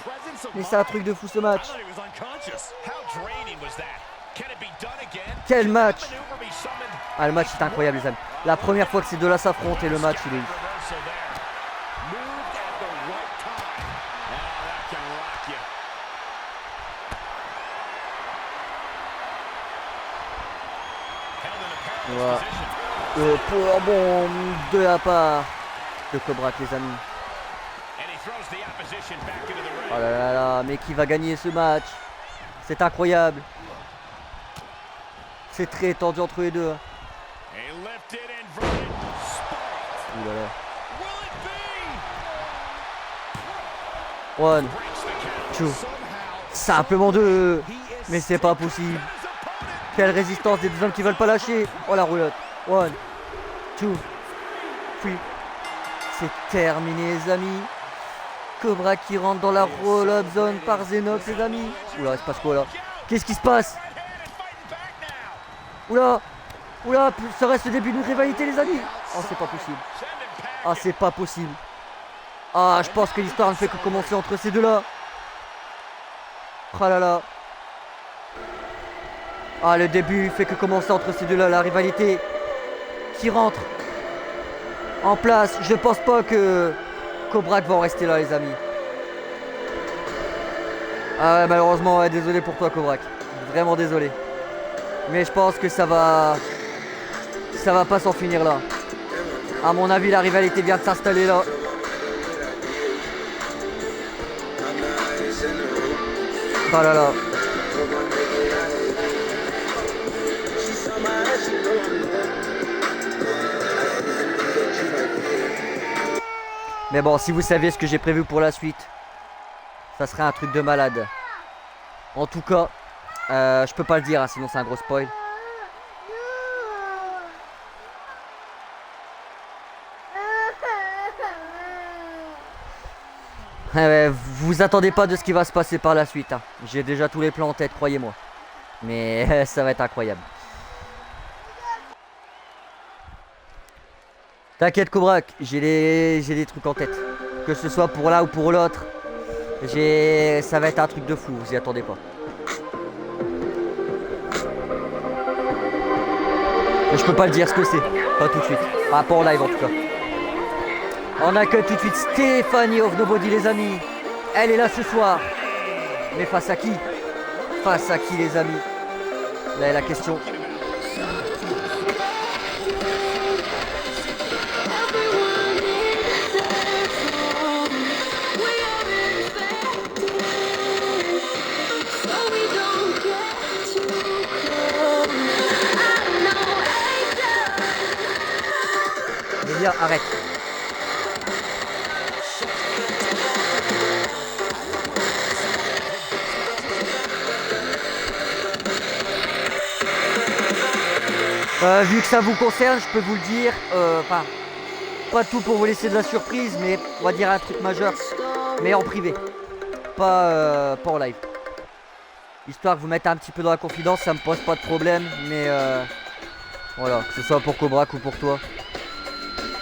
Speaker 1: Mais c'est un truc de fou ce match. Quel match. Ah le match est incroyable les amis. La première fois que ces deux-là s'affrontent et le match il est ouf. Voilà. Powerbomb de la part de Gobrak les amis. Oh là là là, mais qui va gagner ce match? C'est incroyable. C'est très tendu entre les deux. Ouh là là. 1, Two. Simplement 2. Mais c'est pas possible. Quelle résistance des deux hommes qui veulent pas lâcher. Oh la roulotte. 1, 2, 3. C'est terminé les amis. Cobra qui rentre dans la roll-up zone par Zenox les amis. Oula, il se passe quoi là? Qu'est-ce qui se passe? Oula. Oula, ça reste le début d'une rivalité les amis. Oh c'est pas possible. Ah c'est pas possible. Ah je pense que l'histoire ne fait que commencer entre ces deux là. Ah là là. Ah le début fait que commencer entre ces deux là. La rivalité qui rentre en place. Je pense pas que Cobra va en rester là les amis. Ah ouais malheureusement ouais, désolé pour toi Cobra. Vraiment désolé. Mais je pense que ça va pas s'en finir là. À mon avis la rivalité vient de s'installer là. Oh là là. Mais bon, si vous saviez ce que j'ai prévu pour la suite, ça serait un truc de malade. En tout cas, je peux pas le dire, hein, sinon c'est un gros spoil. Vous attendez pas de ce qui va se passer par la suite. Hein. J'ai déjà tous les plans en tête, croyez-moi. Mais ça va être incroyable. T'inquiète Cobra, j'ai des trucs en tête. Que ce soit pour l'un ou pour l'autre. Ça va être un truc de fou, vous y attendez pas. Mais je peux pas le dire ce que c'est. Pas tout de suite. Pas en live en tout cas. On accueille tout de suite Stephanie of Nobody les amis. Elle est là ce soir. Mais face à qui? Face à qui les amis? Là est la question. Mélia, arrête. Vu que ça vous concerne, je peux vous le dire, enfin, pas tout pour vous laisser de la surprise, mais on va dire un truc majeur, mais en privé, pas en live. Histoire que vous mettez un petit peu dans la confidence, ça me pose pas de problème, mais voilà, que ce soit pour Cobra ou pour toi.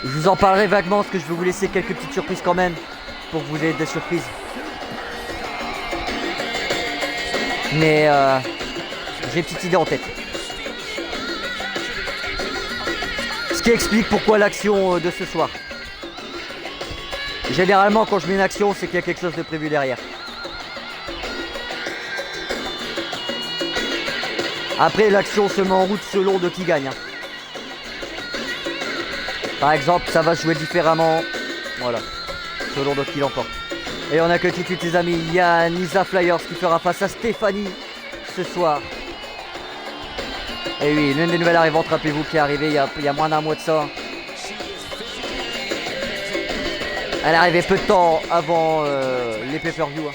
Speaker 1: Je vous en parlerai vaguement, parce que je vais vous laisser quelques petites surprises quand même, pour que vous ayez des surprises. Mais j'ai une petite idée en tête. Ce qui explique pourquoi l'action de ce soir. Généralement quand je mets une action c'est qu'il y a quelque chose de prévu derrière. Après l'action se met en route selon de qui gagne. Par exemple ça va se jouer différemment. Voilà. Selon de qui l'emporte. Et on accueille tout de suite les amis. Il y a Nisa Flyers qui fera face à Stephanie ce soir. Et oui, l'une des nouvelles arrivantes, rappelez-vous, qui est arrivée il y a moins d'un mois de ça. Elle est arrivée peu de temps avant les pay-per-view.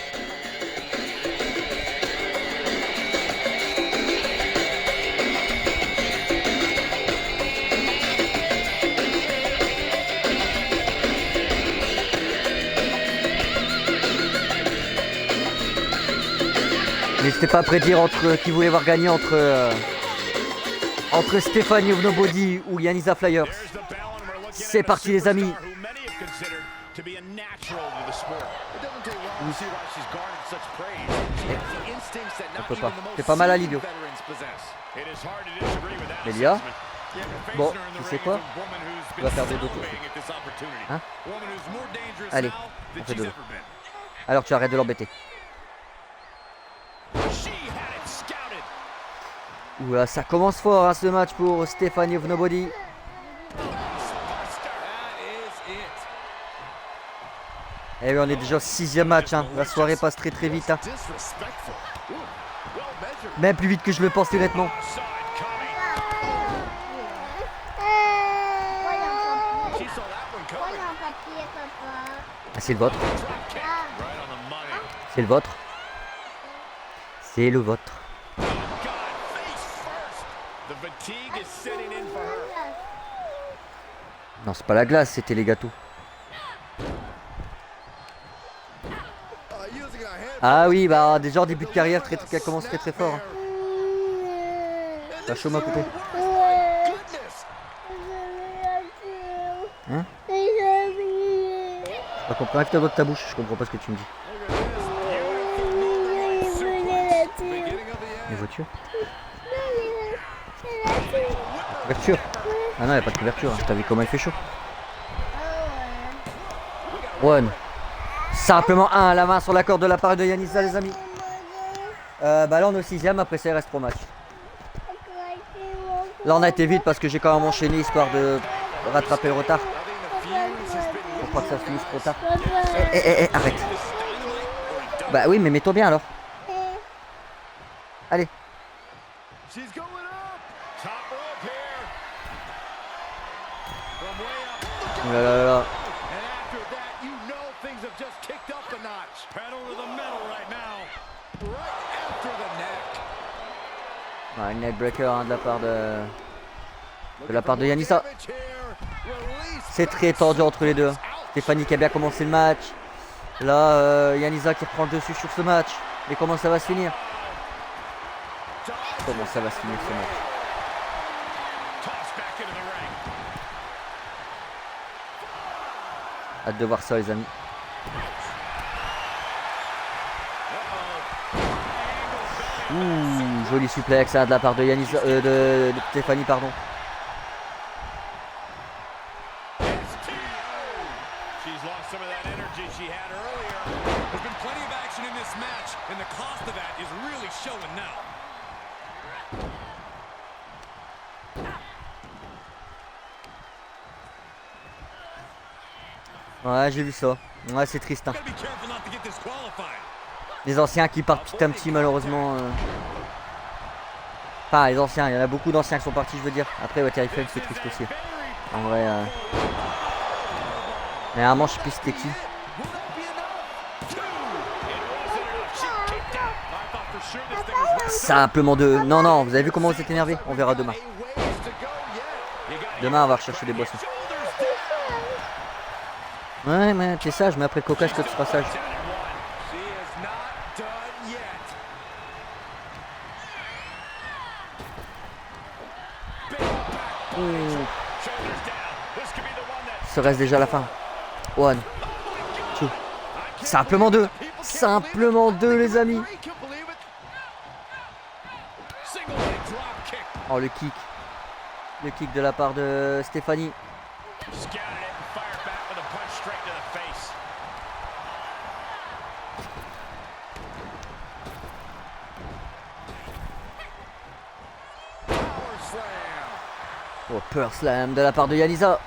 Speaker 1: N'hésitez pas à prédire entre qui voulait voir gagner entre Stephanie of Nobody ou Yanisa Flyers. C'est parti les amis. On peut pas. T'es pas mal à l'idiot. Mélia. Bon, tu sais quoi? Tu vas faire des dos. Hein? Allez, on fait dodo. Alors tu arrêtes de l'embêter. Oula, ça commence fort hein, ce match pour Stephanie of Nobody. Et oui, on est déjà au 6e match. Hein. La soirée passe très très vite. Hein. Même plus vite que je le pensais honnêtement. Ah, c'est le vôtre. C'est le vôtre. C'est le vôtre.
Speaker 3: God, face first. The fatigue is setting in for her.
Speaker 1: Non, c'est pas la glace, c'était les gâteaux.
Speaker 2: Using a hand.
Speaker 1: Ah oui, bah déjà en début de carrière, qu'elle commence très fort. Hein. T'as chaud ma poupée?
Speaker 2: Goodness.
Speaker 1: Hein? J'ai pas compris, enlève ta doigt de ta bouche, je comprends pas ce que tu me dis. Les voitures? Couverture? Ah non, y a pas de couverture, hein. T'as vu comment il fait chaud? One. Simplement un à la main sur la corde de la part de Yanisa, les amis. Bah là on est au 6ème, après ça il reste 3 matchs. Là on a été vite parce que j'ai quand même enchaîné histoire de rattraper le retard. Pour pas que ça finisse trop tard. Arrête. Bah oui, mais mets-toi bien alors. Allez.
Speaker 3: She's going up. Top rope here. From way up.
Speaker 1: Oh là là là.
Speaker 3: And after that, you know things have just kicked up a notch. Pedal to the metal right now.
Speaker 2: Right after the neck.
Speaker 1: Ouais, une neckbreaker hein, de la part de Yanisa.
Speaker 2: Damage here. Release.
Speaker 1: C'est très tendu entre les deux. Stéphanie qui a bien commencé le match. Là, Yanisa qui reprend le dessus sur ce match. Mais comment ça va se finir? Comment ça va se finir ce match?
Speaker 3: Toss back into the ring.
Speaker 1: Hâte de voir ça les amis. Ouh, joli suplex hein, de la part de Yanisa, de Stéphanie pardon.
Speaker 3: She's lost some of that energy she had earlier. There's been plenty of action in this match, and the cost of that is really showing now.
Speaker 1: Ouais, j'ai vu ça. Ouais, c'est triste. Hein.
Speaker 3: Gotta be careful not to get disqualified.
Speaker 1: Les anciens qui partent petit à petit, malheureusement. Enfin, les anciens, il y en a beaucoup d'anciens qui sont partis, je veux dire. Après, ouais, Terry Funk, c'est triste aussi. En vrai. Mais à un moment, je sais plus c'était qui. Simplement deux. Non, non, vous avez vu comment vous êtes énervé? On verra demain. Demain, on va rechercher des boissons. Ouais, mais t'es sage, mais après Coca, je te ferai sage. Serait-ce déjà la fin? One. Two. Simplement deux. Simplement deux, les amis. Oh, le kick. Le kick de la part de Stéphanie. Oh, Power Slam de la part de Yanisa.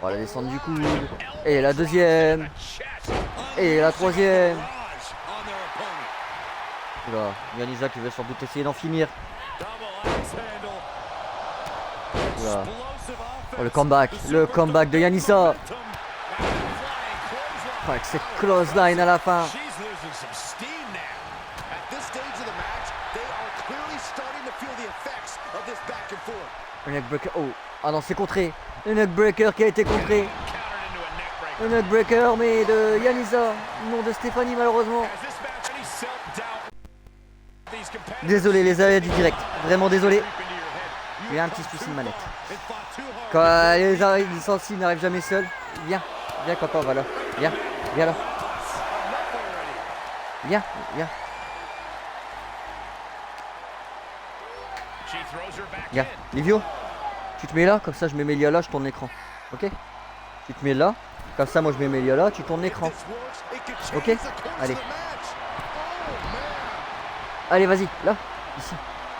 Speaker 1: Oh, la descente du coude. Et la deuxième. Et la troisième. Oula, Yanisa qui veut sans doute essayer d'en finir. Oula. Oh, le comeback. Le comeback de Yanisa. Oh, avec cette close line à la fin. Un neckbreaker. Oh, ah non, c'est contré. Un neckbreaker qui a été contré. Un neckbreaker, mais de Yanisa, non de Stéphanie, malheureusement. Désolé, les aléas du direct. Vraiment désolé. Il y a un petit souci de manette. Quand les licenciés n'arrivent jamais seuls. Viens, viens, Quentin, va là. Viens, viens là. Viens, viens. Viens, Livio, tu te mets là, comme ça je mets Melia là, je tourne l'écran. Ok? Tu te mets là, comme ça moi je mets Melia là, tu tournes l'écran. Ok? Allez. Allez, vas-y, là, ici.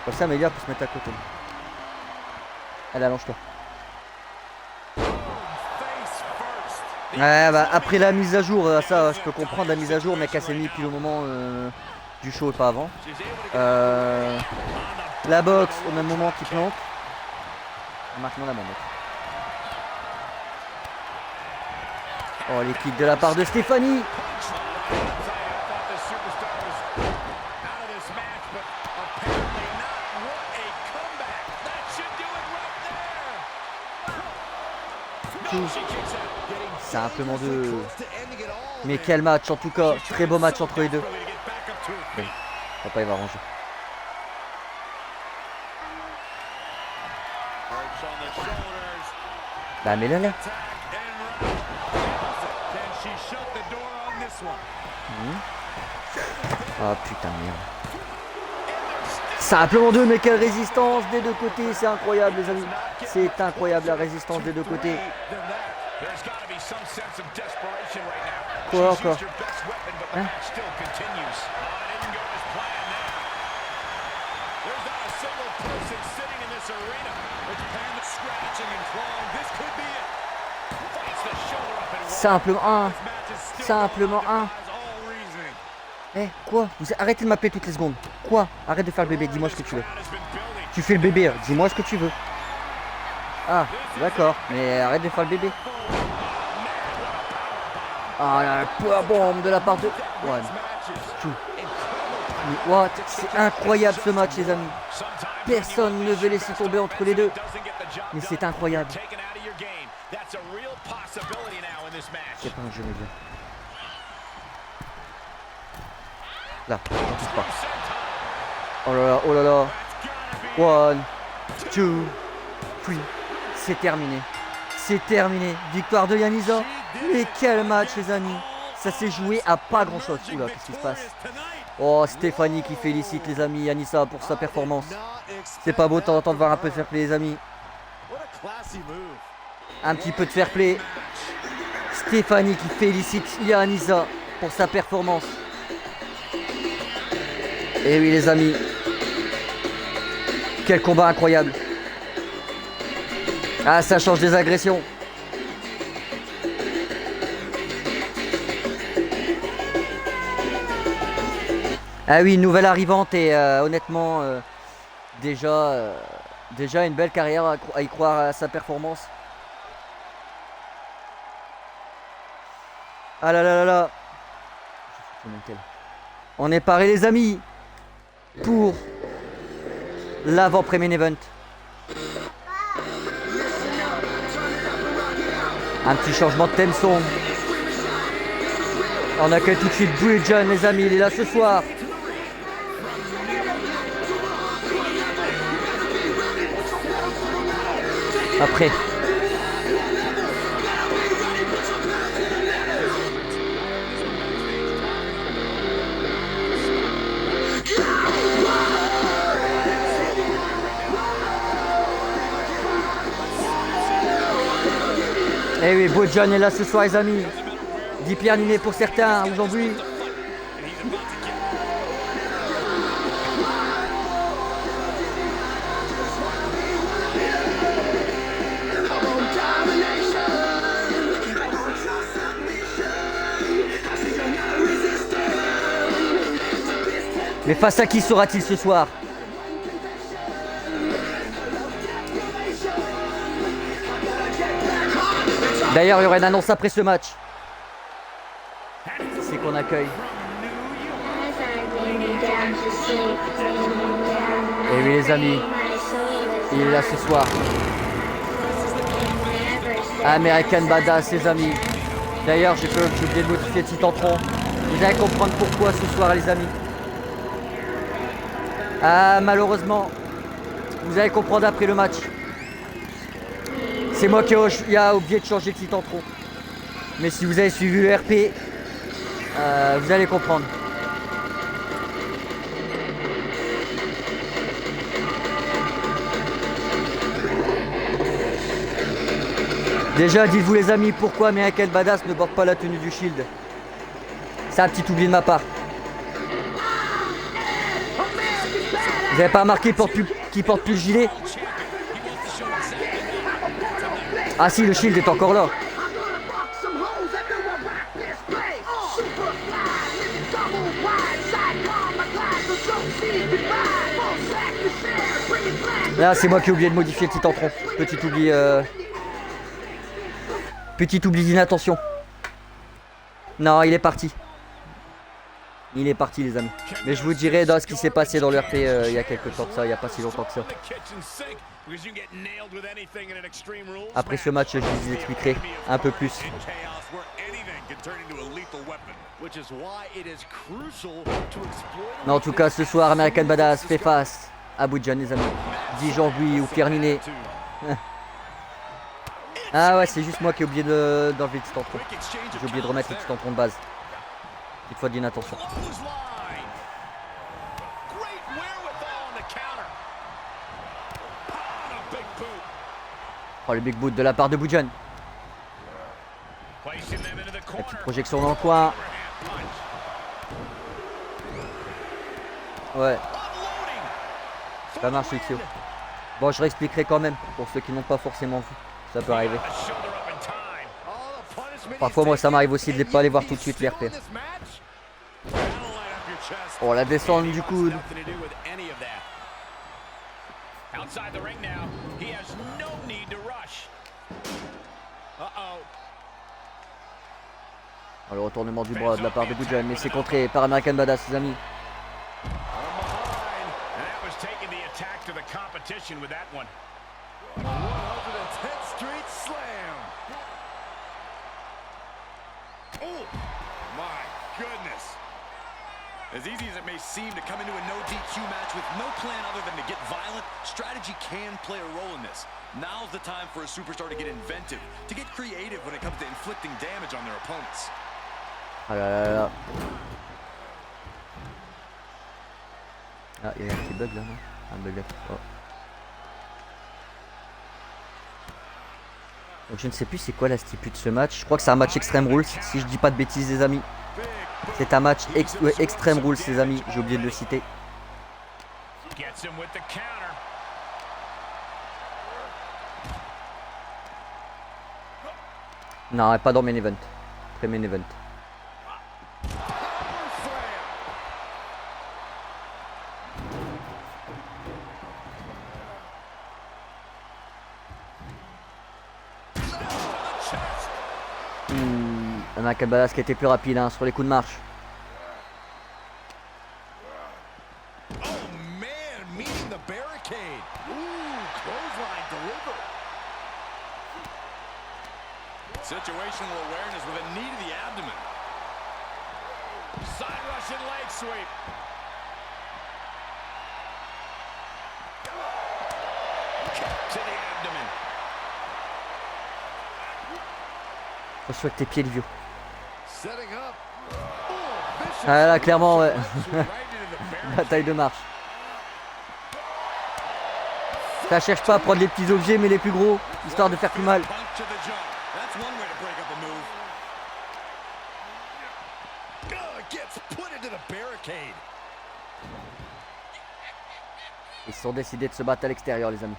Speaker 1: Comme ça Melia peut se mettre à côté. Allez, allonge-toi. Ouais, bah après la mise à jour, ça je peux comprendre la mise à jour, mais qu'elle s'est mise depuis le moment du show et pas avant. La boxe au même moment qui plante. Maintenant la manette. Oh, les kicks de la part de Stéphanie. Simplement de... Mais quel match en tout cas. Très beau match entre les deux. Bon, papa il va ranger. Bah mais là. Oh putain merde. Simplement deux, mais quelle résistance des deux côtés, c'est incroyable les amis. C'est incroyable la résistance des deux côtés. Quoi encore hein? Simplement un. Simplement un. Eh, quoi? Arrêtez de m'appeler toutes les secondes. Quoi? Arrête de faire le bébé, dis-moi ce que tu veux. Tu fais le bébé, hein. Dis-moi ce que tu veux. Ah, d'accord, mais arrête de faire le bébé. Ah là, la power bomb de la part de... One, two. What? C'est incroyable ce match les amis. Personne ne veut laisser tomber entre les deux. Mais c'est incroyable. C'est pas un jeu médian. Là, on touche pas. Oh là là, oh là là. One, two, three. C'est terminé. C'est terminé. Victoire de Yanisa. Mais quel match les amis. Ça s'est joué à pas grand chose. Oula, qu'est-ce qui se passe? Oh, Stéphanie qui félicite les amis Yanisa pour sa performance. C'est pas beau de temps en temps de voir un peu de fair play les amis. Un petit peu de fair play. Stéphanie qui félicite Yanisa pour sa performance. Et oui les amis. Quel combat incroyable. Ah, ça change des agressions. Ah oui, nouvelle arrivante et honnêtement, déjà une belle carrière à y croire à sa performance. Ah là là là là. On est parés les amis pour l'avant-premier event. Un petit changement de thème son. On accueille tout de suite Bridge John les amis, il est là ce soir. Après. Eh oui, Bridge John est là ce soir les amis. 10 pierres animées pour certains aujourd'hui. Mais face à qui sera-t-il ce soir? D'ailleurs, il y aura une annonce après ce match. C'est qu'on accueille. Et oui les amis, il est là ce soir. American Badass les amis. D'ailleurs, j'ai oublié de modifier le petit entron. Vous allez comprendre pourquoi ce soir les amis. Ah malheureusement, vous allez comprendre après le match. C'est moi qui ai oublié de changer le petit entron. Mais si vous avez suivi le RP, vous allez comprendre. Déjà, dites-vous les amis, pourquoi American Badass ne porte pas la tenue du Shield? C'est un petit oubli de ma part. Vous n'avez pas remarqué qu'il porte plus le gilet? Ah si, le Shield est encore là. Là, c'est moi qui ai oublié de modifier le petit entron. Petit oubli d'inattention. Non, il est parti. Il est parti les amis. Mais je vous dirai dans ce qui s'est passé dans l'URP il y a quelques temps de ça, il n'y a pas si longtemps que ça. Après ce match, je vous expliquerai un peu plus. Mais en tout cas, ce soir, American Badass fait face à Bujan les amis. 10 janvier ou Pierre Ninet. Ah ouais, c'est juste moi qui ai oublié d'enlever le petit tampon. J'ai oublié de remettre le petit tampon de base. Petite fois d'inattention. Oh le big boot de la part de Bujan. La petite projection dans le coin. Ouais. Ça marche Xio. Bon, je réexpliquerai quand même pour ceux qui n'ont pas forcément vu. Ça peut arriver. Parfois moi ça m'arrive aussi de ne pas aller voir tout de suite les RP. Oh la descente du coude. Oh, le retournement du bras de la part de Bujan, mais c'est contré par American Badass les amis.
Speaker 3: As easy as it may seem to come into a no DQ match with no plan other than to get violent, strategy can play a role in this. Now's the time for a superstar to get inventive, to get creative when it comes to inflicting damage on their opponents.
Speaker 1: Ah là là là. Ah, il y a un petit bug là, non? Un bug là. Oh. Donc je ne sais plus c'est quoi la stipu de ce match. Je crois que c'est un match Extreme Rules, si je dis pas de bêtises les amis. C'est un match Extreme Rules les amis, j'ai oublié de le citer. Non, pas dans main event. Après main event. American Badass qui était plus rapide hein, sur les coups de marche.
Speaker 3: Situational awareness with a knee to the abdomen. Side Russian leg sweep. Kick to the abdomen.
Speaker 1: Attention avec tes pieds, Livio. Ah là, clairement, ouais. Bataille de marche. Ça cherche pas à prendre les petits objets, mais les plus gros, histoire de faire plus mal. Ils sont décidés de se battre à l'extérieur, les amis.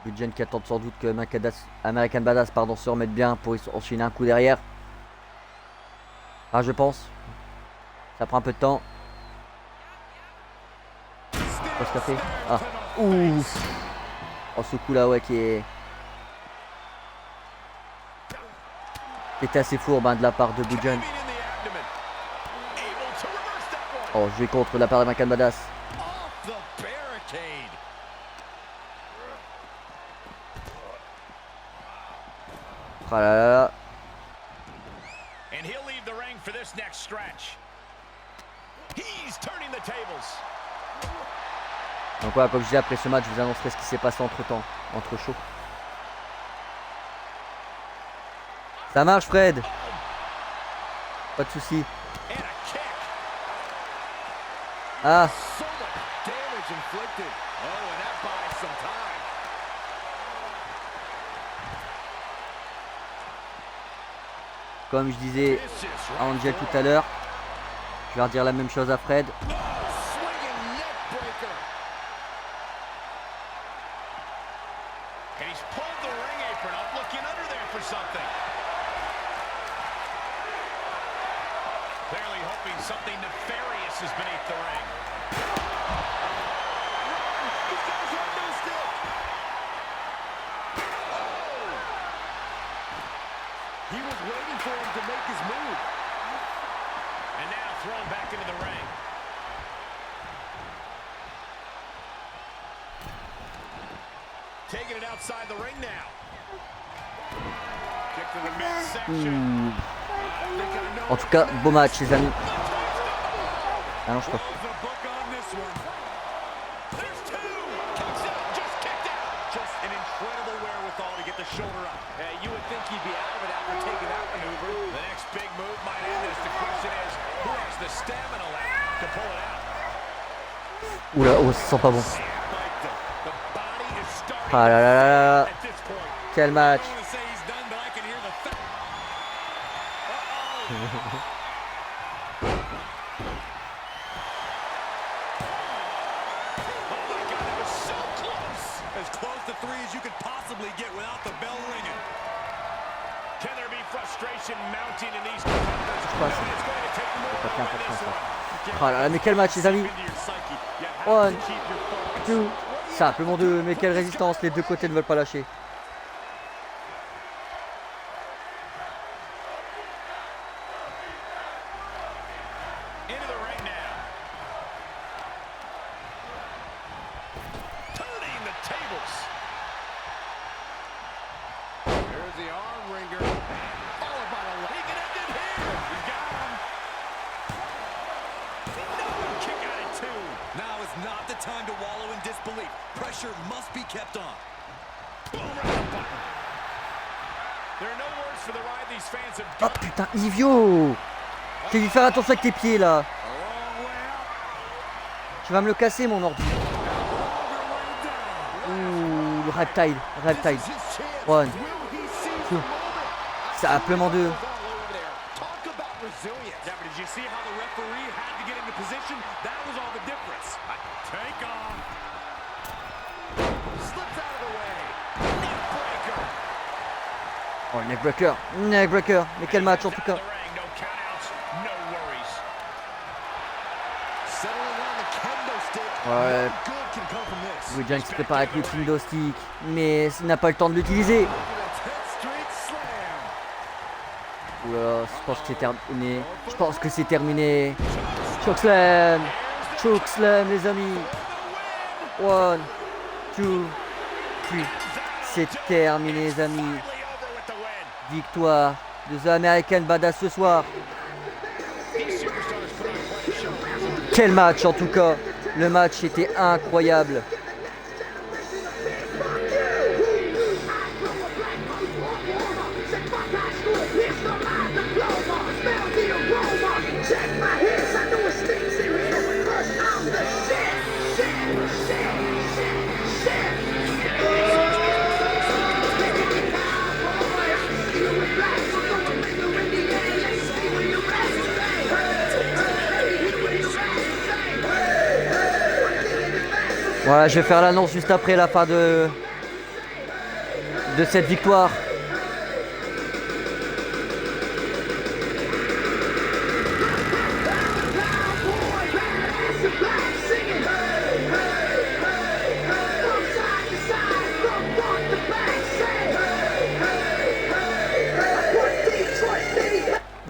Speaker 1: Bujan qui attend sans doute que American Badass se remette bien pour enchaîner un coup derrière. Ah, je pense. Ça prend un peu de temps. Qu'est-ce qu'il a fait? Ah, ouf. Oh, ce coup là, ouais, qui était assez fourbe hein, de la part de Bujan. Oh, je vais contre de la part d'American Badass. Oh là là là. Donc voilà, comme je disais, après ce match, je vous annoncerai ce qui s'est passé entre temps, entre shows. Ça marche Fred. Pas de soucis. Ah. Comme je disais à Angel tout à l'heure, je vais redire la même chose à Fred.
Speaker 6: thrown back into the ring. Taking it outside the ring now. Kick to the midsection.
Speaker 1: En tout cas, beau match, les amis. Ah non, je crois.
Speaker 6: Close the book on this one. There's two. Kicks out, just kicked out. Just an incredible wherewithal to get the shoulder up. You would think he'd be out of it after taking that maneuver. The next big move might end this. The question is, who has the stamina left to pull it out?
Speaker 1: Oula, oh, ça sent pas bon.
Speaker 6: Spiked him. The body is starting
Speaker 1: Ah là là là là.
Speaker 6: at this point.
Speaker 1: Quel match.
Speaker 6: I don't want to say he's done, but I can hear the Uh-oh. Oh my God, that was so close. As close to three as you could possibly get without the bell ringing. Can there be frustration mounting in these competitors?
Speaker 1: Pas ça.
Speaker 6: It's going to take more
Speaker 1: C'est pas
Speaker 6: than
Speaker 1: important,
Speaker 6: this
Speaker 1: ça.
Speaker 6: one.
Speaker 1: Ah là là, mais quel match, les amis.
Speaker 6: Into your psyche. You have
Speaker 1: One,
Speaker 6: to keep your focus.
Speaker 1: Two. Simplement deux, mais quelle résistance, les deux côtés ne veulent pas lâcher.
Speaker 6: Into the ring now. Turning the tables. There's the arm wringer. Followed by the leg. He can end it here. He's got him. No, kick out at two.
Speaker 3: Now is not the time to wallow in disbelief. Pressure must be kept on.
Speaker 6: Boom, right the button. There are no words for the ride these fans have
Speaker 1: Oh
Speaker 6: got.
Speaker 1: putain, Ivio. J'ai dû faire attention avec tes pieds là.
Speaker 6: A long way out.
Speaker 1: Tu vas me le casser, mon ordi. Ouh, le reptile, reptile. One, two. Simplement deux.
Speaker 6: Talk about resilience. Yeah, but did you see how the referee had to get into position? That was all the difference. Take on. Slips out of the way. Neck breaker.
Speaker 1: Oh, le neckbreaker, neckbreaker. Mais quel match en tout cas.
Speaker 6: The ring, no countouts, no worries.
Speaker 2: Settling on the kendo stick.
Speaker 1: Ouais.
Speaker 2: No good can come from this.
Speaker 1: Williams qui prépare avec le kendo stick. Mais il n'a pas le temps de l'utiliser.
Speaker 2: Look at that 10 straight slam.
Speaker 1: Oula, je pense que c'est terminé. Je pense que c'est terminé. Chokeslam. Chokeslam, les amis. One, two, three. C'est terminé, les amis.
Speaker 6: Finally over with the win.
Speaker 1: Victoire de The American Badass ce soir.
Speaker 6: These superstars put on quite a show.
Speaker 1: Quel match en tout cas. Le match était incroyable. Voilà, je vais faire l'annonce juste après la fin de cette victoire.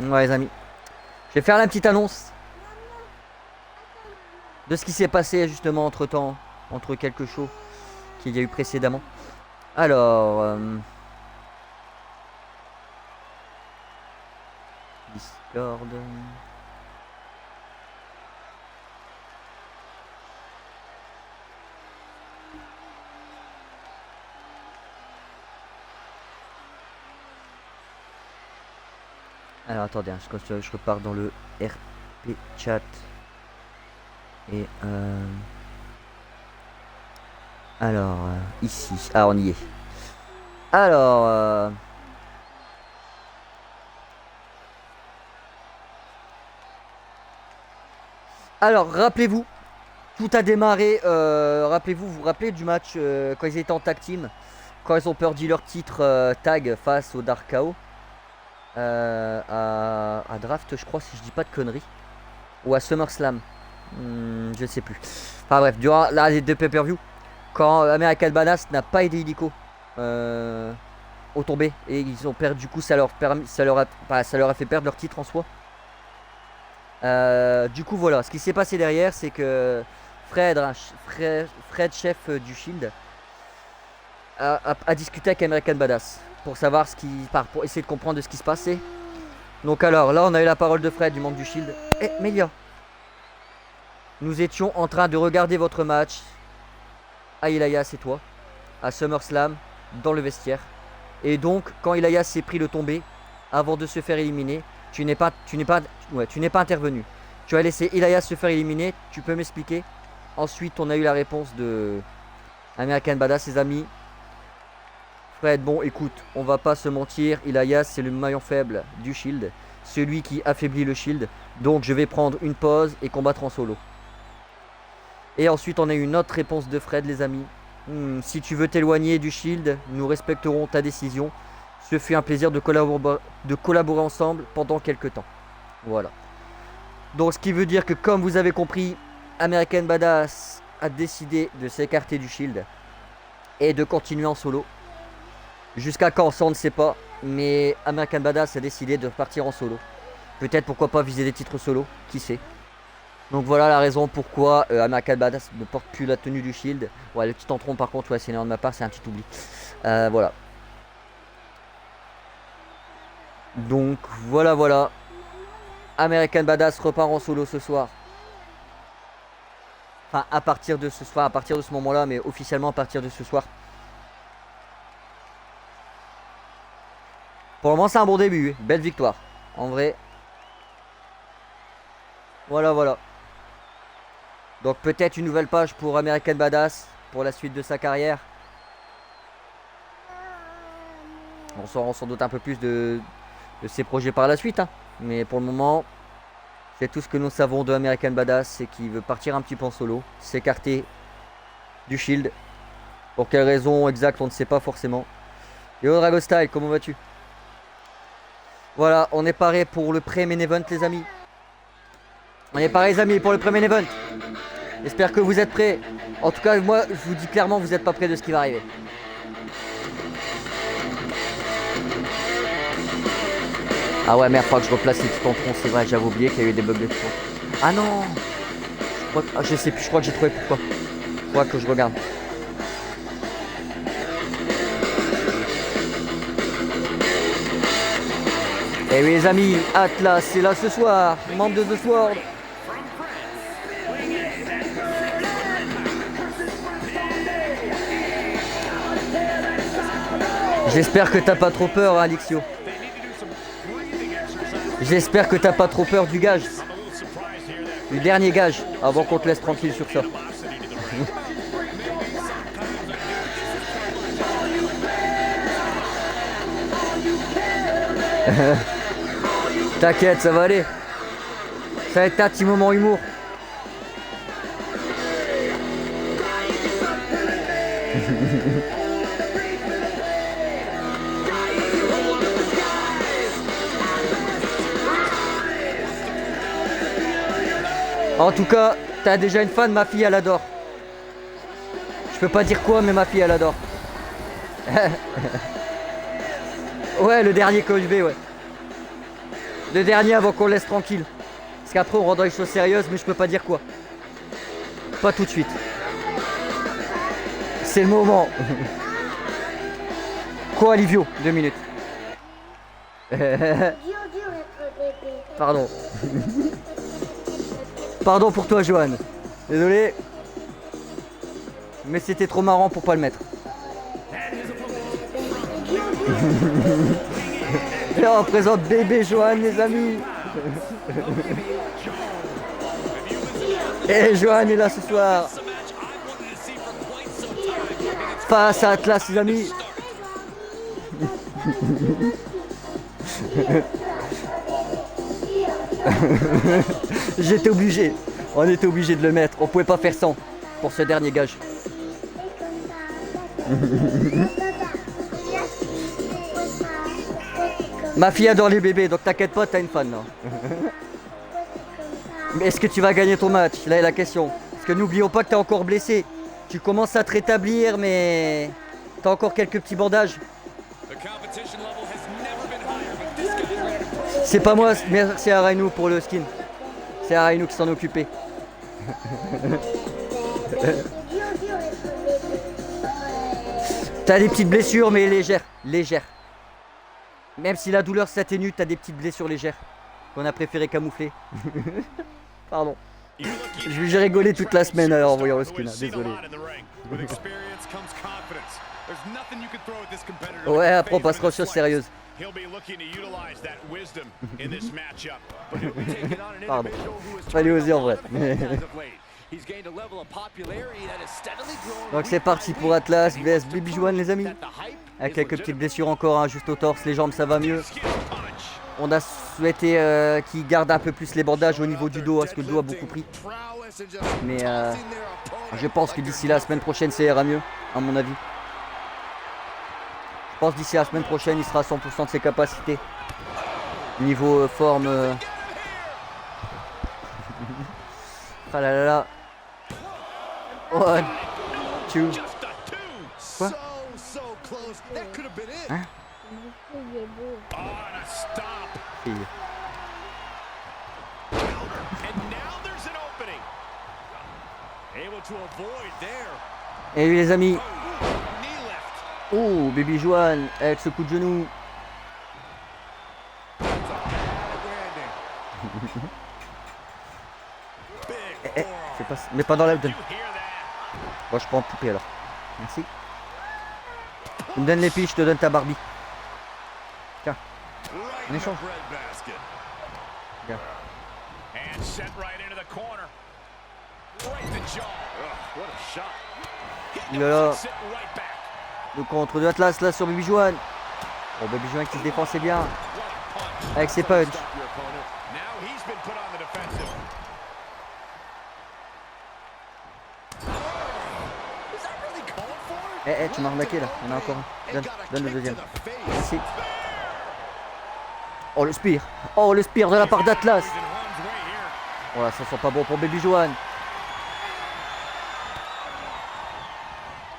Speaker 1: Ouais les amis, je vais faire la petite annonce de ce qui s'est passé justement entre temps, entre quelques shows qu'il y a eu précédemment. Alors, Discord. Alors attendez, hein, je repars dans le RP chat. Et alors ici, ah on y est. Alors rappelez-vous, tout a démarré. Rappelez-vous, vous vous rappelez du match quand ils étaient en tag team, quand ils ont perdu leur titre tag face au Dark Chaos à Draft, je crois, si je dis pas de conneries, ou à SummerSlam. Je sais plus. Enfin bref, durant les deux pay-per-view, quand American Badass n'a pas aidé Illico au tombé et ils ont perdu, du coup ça leur a fait perdre leur titre en soi. Du coup, voilà, ce qui s'est passé derrière, c'est que Fred, chef du Shield, a discuté avec American Badass pour savoir pour essayer de comprendre de ce qui se passait. Donc alors, là, on a eu la parole de Fred, du membre du Shield. Eh, Melia, nous étions en train de regarder votre match, Elias et toi, à SummerSlam, dans le vestiaire. Et donc, quand Elias s'est pris le tombé, avant de se faire éliminer, tu n'es pas intervenu. Tu as laissé Elias se faire éliminer, tu peux m'expliquer? Ensuite, on a eu la réponse de American Badass, ses amis. Fred, bon, écoute, on va pas se mentir, Elias, c'est le maillon faible du Shield, celui qui affaiblit le Shield. Donc, je vais prendre une pause et combattre en solo. Et ensuite, on a eu une autre réponse de Fred, les amis. Si tu veux t'éloigner du Shield, nous respecterons ta décision. Ce fut un plaisir de collaborer ensemble pendant quelques temps. Voilà. Donc, ce qui veut dire que, comme vous avez compris, American Badass a décidé de s'écarter du Shield et de continuer en solo. Jusqu'à quand, ça on ne sait pas. Mais American Badass a décidé de partir en solo. Peut-être pourquoi pas viser des titres solo, qui sait. Donc voilà la raison pourquoi American Badass ne porte plus la tenue du Shield. Ouais, le petit entron par contre, ouais, c'est énorme de ma part, c'est un petit oubli. Voilà. Donc voilà. American Badass repart en solo ce soir. Enfin, à partir de ce moment-là, mais officiellement à partir de ce soir. Pour le moment, c'est un bon début. Belle victoire. En vrai. Voilà. Donc peut-être une nouvelle page pour American Badass pour la suite de sa carrière. On saura sans doute un peu plus de ses projets par la suite. Hein. Mais pour le moment, c'est tout ce que nous savons de American Badass. C'est qu'il veut partir un petit peu en solo. S'écarter du Shield. Pour quelle raison exacte, on ne sait pas forcément. Yo Drago Style, comment vas-tu? Voilà, on est paré pour le pré-main event, les amis. On est paré, les amis, pour le pré-main event. J'espère que vous êtes prêts. En tout cas, moi, je vous dis clairement, vous n'êtes pas prêts de ce qui va arriver. Ah ouais, merde, faut que je replace les petits entrons. C'est vrai, j'avais oublié qu'il y a eu des bugs de son. Ah non, je sais plus, je crois que j'ai trouvé pourquoi. Faudra que je regarde. Et oui les amis, Atlas c'est là ce soir, membre de The Sword. J'espère que t'as pas trop peur, Alexio. J'espère que t'as pas trop peur du gage. Du dernier gage, avant qu'on te laisse tranquille sur ça. T'inquiète, ça va aller. Ça va être un petit moment humour. En tout cas, t'as déjà une fan, ma fille elle adore. Je peux pas dire quoi, mais ma fille elle adore. Ouais, le dernier KOV, ouais. Le dernier avant qu'on le laisse tranquille. Parce qu'après on rentre dans les choses sérieuses, mais je peux pas dire quoi. Pas tout de suite. C'est le moment. Quoi, Livio? 2 minutes. Pardon. Pardon pour toi, Johan. Désolé. Mais c'était trop marrant pour pas le mettre. Et on présente bébé Johan, les amis. Et Johan est là ce soir. Face à Atlas, les amis. J'étais obligé. On était obligé de le mettre. On pouvait pas faire sans pour ce dernier gage. Ma fille adore les bébés, donc t'inquiète pas, t'as une fan là. Mais est-ce que tu vas gagner ton match? Là est la question. Parce que n'oublions pas que t'es encore blessé. Tu commences à te rétablir, mais t'as encore quelques petits bandages. C'est pas moi, merci à Rainou pour le skin. C'est Arainu qui s'en est occupé. T'as des petites blessures, mais légères. Légères. Même si la douleur s'atténue, t'as des petites blessures légères. Qu'on a préféré camoufler. Pardon. J'ai rigolé toute la semaine alors en voyant le skin. Désolé. Ouais, après on passera aux choses sérieuses. Pardon. Fallait oser en vrai. Donc c'est parti pour Atlas vs Baby Juan les amis. Avec quelques petites blessures encore, hein, juste au torse, les jambes ça va mieux. On a souhaité qu'il garde un peu plus les bandages au niveau du dos, parce que le dos a beaucoup pris. Mais je pense que d'ici la semaine prochaine ça ira mieux, à mon avis. Je pense d'ici la semaine prochaine il sera à 100% de ses capacités. Niveau forme. Ah là là là. One, two. Quoi? Hein? Fille. Et oui les amis. Oh, Baby Juan avec ce coup de genou. C'est pas... Mais pas dans l'abdomen. Bon, je prends poupée alors. Merci. Tu me donnes les pieds, je te donne ta Barbie. Tiens. En échange. Regarde. Il est là. Le contre de Atlas là sur Baby Juan. Bon, Baby Juan qui se défend c'est bien. Avec ses punches. Eh, tu m'as arnaqué là, il y en a encore un. Donne le deuxième. Merci. Oh le spear. Oh le spear de la part d'Atlas. Voilà, ça sent pas bon pour Baby Juan.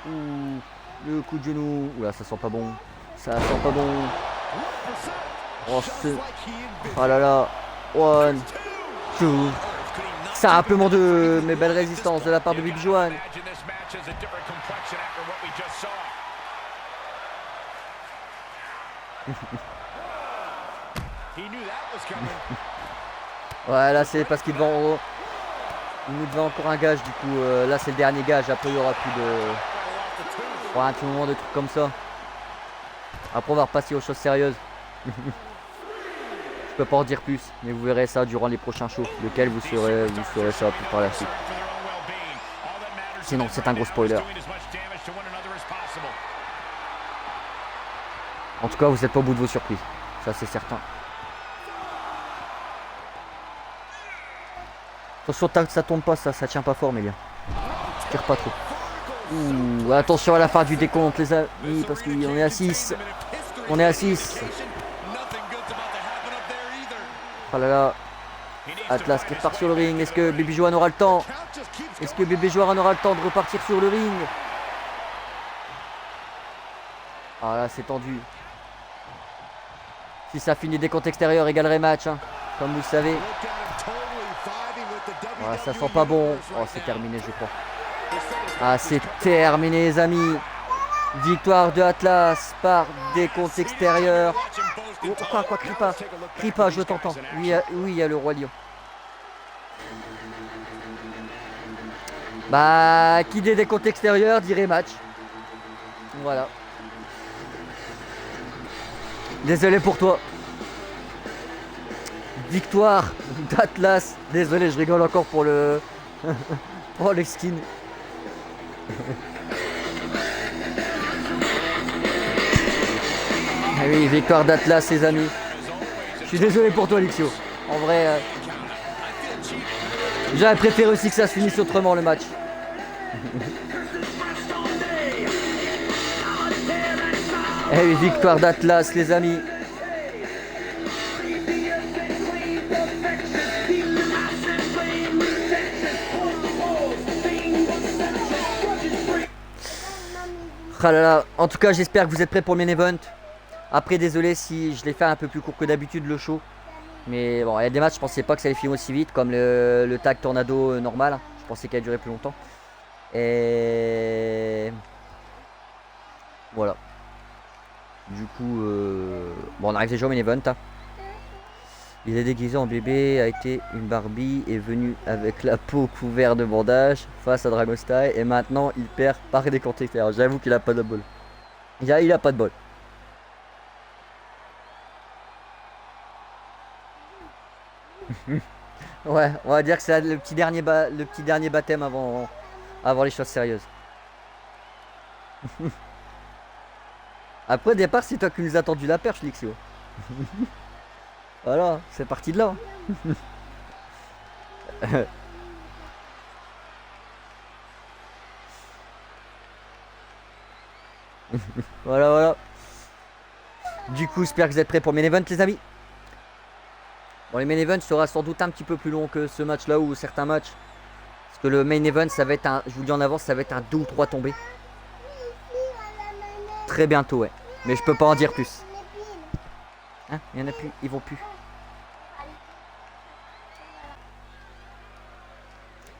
Speaker 1: Ouh, le coup de genou. Oula, ça sent pas bon. Ça sent pas bon. Oh, oh là là. One, two. Ça a rappelement de mes belles résistances de la part de Baby Juan. Ouais, là c'est parce qu'il nous devait encore un gage. Du coup, là c'est le dernier gage. Après, il y aura plus de. Ouais, un petit moment de trucs comme ça. Après, on va repasser aux choses sérieuses. Je peux pas en dire plus, mais vous verrez ça durant les prochains shows. Lequel vous saurez ça plus par la suite. Sinon, c'est un gros spoiler. En tout cas, vous n'êtes pas au bout de vos surprises. Ça, c'est certain. Attention, ça tombe pas, ça tient pas fort, Mélia. Tire pas trop. Ouh, attention à la fin du décompte, les amis, parce qu'on est à 6. On est à 6. Oh là là. Atlas qui repart sur le ring. Est-ce que Baby Juan aura le temps? Est-ce que Baby Juan aura le temps de repartir sur le ring? Ah là, c'est tendu. Si ça finit décompte extérieur, égalerait match, hein, comme vous le savez. Voilà, ça sent pas bon. Oh, c'est terminé, je crois. Ah, c'est terminé, les amis. Victoire de Atlas par décompte extérieur. Oh, quoi, crie pas. Crie pas, je t'entends. Oui, il y a le Roi Lion. Bah, qui dit décompte extérieur dirait match. Voilà. Désolé pour toi. Victoire d'Atlas. Désolé, je rigole encore pour le pour le skin. Ah oui, victoire d'Atlas, les amis. Je suis désolé pour toi, Lixio. En vrai, j'aurais préféré aussi que ça se finisse autrement le match. Eh oui, victoire d'Atlas, les amis. Ah là là. En tout cas, j'espère que vous êtes prêts pour le main event. Après, désolé si je l'ai fait un peu plus court que d'habitude le show. Mais bon, il y a des matchs, je pensais pas que ça allait finir aussi vite, comme le tag tornado normal. Je pensais qu'il allait durer plus longtemps. Et voilà. Du coup, bon, on arrive déjà au main event. Hein. Il est déguisé en bébé, a été une Barbie, est venu avec la peau couverte de bandages face à Dragon Style et maintenant il perd par décompte extérieur. J'avoue qu'il a pas de bol. Il a pas de bol. Ouais, on va dire que c'est le petit dernier baptême avant les choses sérieuses. Après, au départ, c'est toi qui nous as tendu la perche, Lixio. Voilà, c'est parti de là. Voilà, voilà. Du coup, j'espère que vous êtes prêts pour le main event, les amis. Bon, le main event sera sans doute un petit peu plus long que ce match-là ou certains matchs. Parce que le main event, ça va être un, je vous le dis en avance, ça va être un 2 ou 3 tombés. Très bientôt, ouais. Mais je peux pas en dire plus. Hein, il y en a plus, ils vont plus.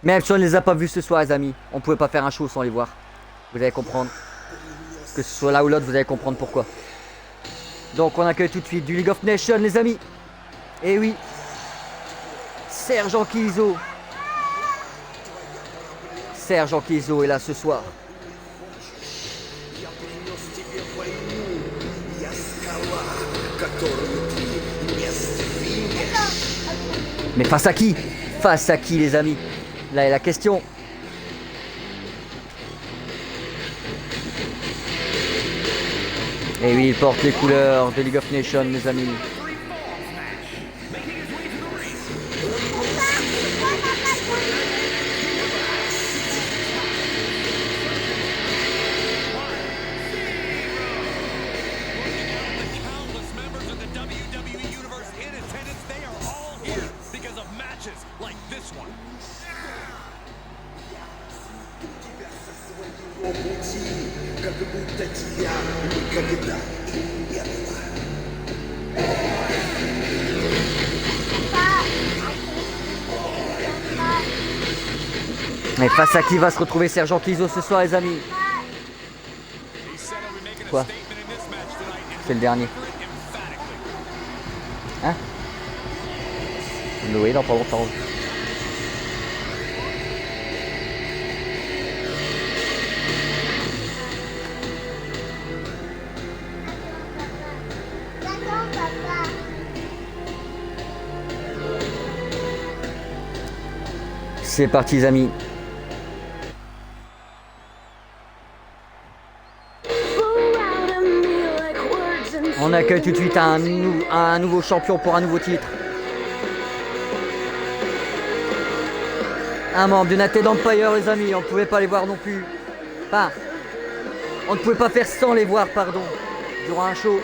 Speaker 1: Même si on ne les a pas vus ce soir, les amis, on pouvait pas faire un show sans les voir. Vous allez comprendre. Que ce soit là ou l'autre, vous allez comprendre pourquoi. Donc on accueille tout de suite du League of Nations, les amis. Et oui, Serge Ankylizo. Serge Ankylizo est là ce soir. Mais face à qui? Face à qui, les amis? Là est la question. Et oui, il porte les couleurs de League of Nations, mes amis. Mais face à qui va se retrouver Serge Ankylizo ce soir, les amis? Quoi? C'est le dernier. Hein? Oui, dans pas longtemps. C'est parti, les amis. On accueille tout de suite un nouveau champion pour un nouveau titre. Un membre d'United Empire, les amis. On ne pouvait pas les voir non plus. Enfin, on ne pouvait pas faire sans les voir, pardon, durant un show.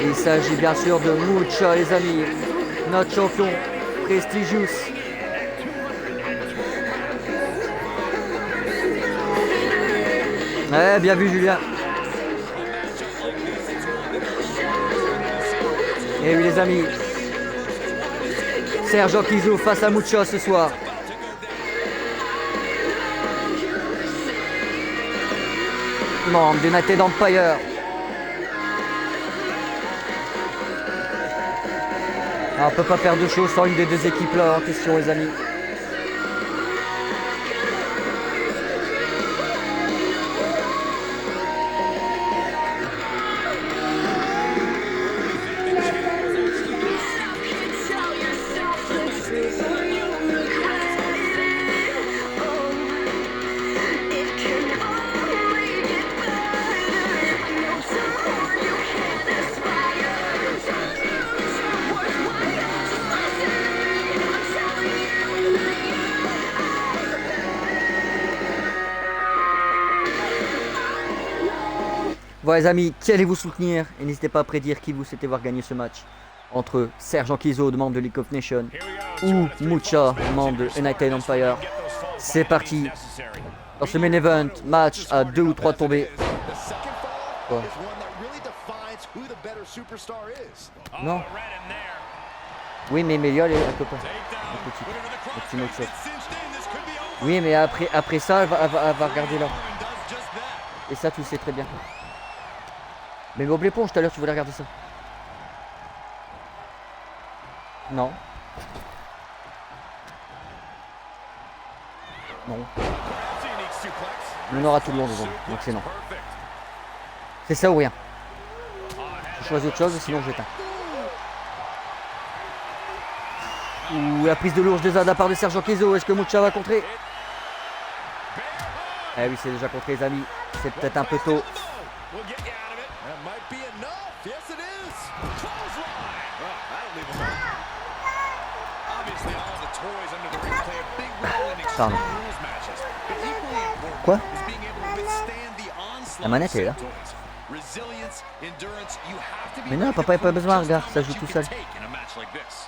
Speaker 1: Il s'agit bien sûr de Mucha, les amis. Notre champion prestigieux. Ouais, bien vu, Julien. Et oui, les amis. Serge Ankylizo face à Mucha ce soir. Membre d'United Empire. On ne peut pas faire de choses sans une des deux équipes là en question, les amis. Voilà les amis, qui allez-vous soutenir? Et n'hésitez pas à prédire qui vous souhaitez voir gagner ce match entre Serge Ankylizo, membre de League of Nations, ou Mucha, membre de United Empire. C'est parti dans ce main event, match à 2 ou 3 tombées. Quoi?
Speaker 2: superstar is.
Speaker 1: Non.
Speaker 6: Read him there.
Speaker 1: Oui, mais Mélia, elle est un copain.
Speaker 6: Takedown.
Speaker 1: Le petit.
Speaker 6: Looking for the
Speaker 1: Le petit
Speaker 6: crossface.
Speaker 1: Moxie.
Speaker 6: It's cinched in. This could be over.
Speaker 1: Oui, mais après ça, elle va regarder là.
Speaker 6: And does just that.
Speaker 1: Et ça, tu le sais très bien. Mais Bob l'éponge, tout à l'heure, tu voulais regarder ça. Non. Non.
Speaker 6: That's a unique suplex.
Speaker 1: On aura tout le long devant, donc c'est non.
Speaker 6: Perfect.
Speaker 1: C'est ça ou rien. Je choisis autre chose, sinon je l'éteins. Ouh, la prise de l'ours de la part de Sergio Chizo. Est-ce que Mucha va contrer? Eh oui, c'est déjà contré, les amis. C'est peut-être un peu tôt.
Speaker 6: We'll get you out of it.
Speaker 2: That might be enough. Yes, it is.
Speaker 6: Clothesline. Oh, that'll leave him alone. Obviously, all the toys under the ring play a big role in extreme
Speaker 1: Pardon.
Speaker 6: rules matches. But equally important
Speaker 1: Quoi?
Speaker 6: is being able to withstand the onslaught
Speaker 1: La manette est là.
Speaker 6: of toys. Resilience, endurance, you have to be
Speaker 1: Mais non,
Speaker 6: ready to
Speaker 1: papa n'a pas
Speaker 6: prove
Speaker 1: besoin,
Speaker 6: just
Speaker 1: regarde,
Speaker 6: how
Speaker 1: ça
Speaker 6: much
Speaker 1: joue
Speaker 6: you
Speaker 1: tout
Speaker 6: can
Speaker 1: seul.
Speaker 6: take in a match like this.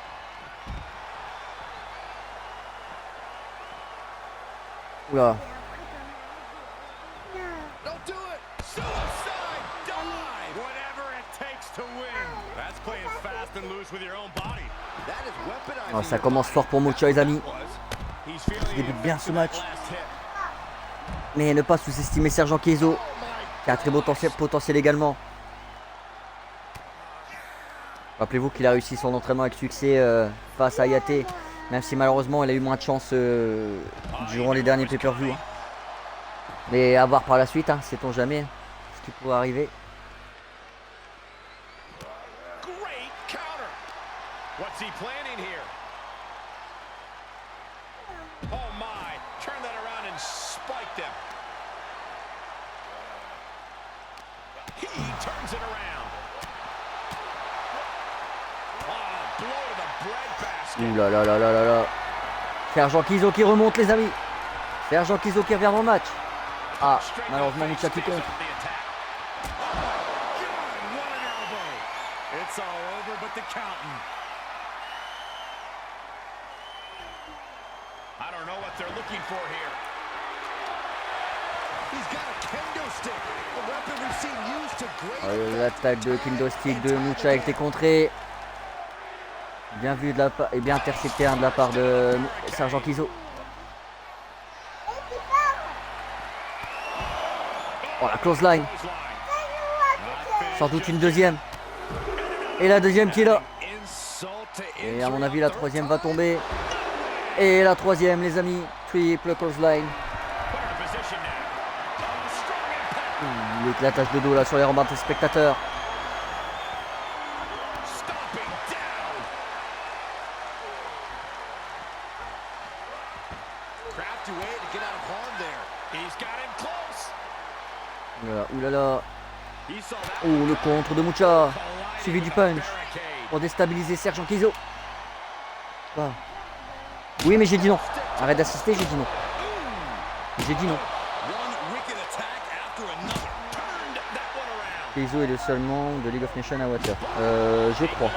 Speaker 1: Oula.
Speaker 2: Don't do it.
Speaker 6: Suicide dive! Whatever it takes to win. That's playing fast and loose with your own body.
Speaker 2: That is weaponizing.
Speaker 1: Oh, ça commence fort pour Mucha, les amis.
Speaker 6: He's feeling
Speaker 1: Il débute bien ce match.
Speaker 6: last hit.
Speaker 1: Mais ne pas sous-estimer Sergio Chizo, qui a un très beau potentiel également. Rappelez-vous qu'il a réussi son entraînement avec succès face à Hayate, même si malheureusement il a eu moins de chance durant les derniers pay-per-view. Hein. Mais à voir par la suite, hein, sait-on jamais ce qui pourrait arriver.
Speaker 6: Great counter. What's he planning here? Oh my, turn that around and spiked him. He turns it around. Oh, blow to the bread basket.
Speaker 1: Ouh là là là là là là. Sergio Chizo qui remonte, les amis. Sergio Chizo qui revient dans le match. Ah,
Speaker 6: Straight
Speaker 1: malheureusement
Speaker 6: to the
Speaker 1: Mucha
Speaker 6: face,
Speaker 1: qui
Speaker 6: stays
Speaker 1: compte.
Speaker 6: up the attack. Oh my God, what an elbow. It's all over but the counting. I don't know what they're looking for here.
Speaker 2: He's got a kendo stick, a weapon we've seen used to great
Speaker 1: L'attaque de Kendo Stick de Mucha a été contrée. Bien vu de la part et bien intercepté de la part de Sergio Chizo. Oh, la close line. Sans doute une deuxième. Et la deuxième qui est là.
Speaker 6: Insult to
Speaker 1: Et à mon
Speaker 6: injury
Speaker 1: avis
Speaker 6: a
Speaker 1: la
Speaker 6: third
Speaker 1: troisième va
Speaker 6: time.
Speaker 1: tomber. Et la troisième, les amis. Triple close line.
Speaker 6: Put her in position now. Oh, strong impact.
Speaker 1: L'éclatage de dos là sur les rembarres des spectateurs.
Speaker 6: Stomping down.
Speaker 2: crafty way to get out of harm there.
Speaker 6: He's got him close.
Speaker 1: Voilà, oulala.
Speaker 6: He saw that
Speaker 1: Oh, le contre de Mucha. Suivi du punch.
Speaker 6: barricade.
Speaker 1: Pour déstabiliser Sergio Chizo. Wow. Oui, mais j'ai dit non. Arrête d'assister, j'ai dit non. J'ai dit non.
Speaker 3: One wicked attack after another.
Speaker 6: Turned that one around.
Speaker 1: Chizo est le seul membre de League of Nations à Water. Je crois.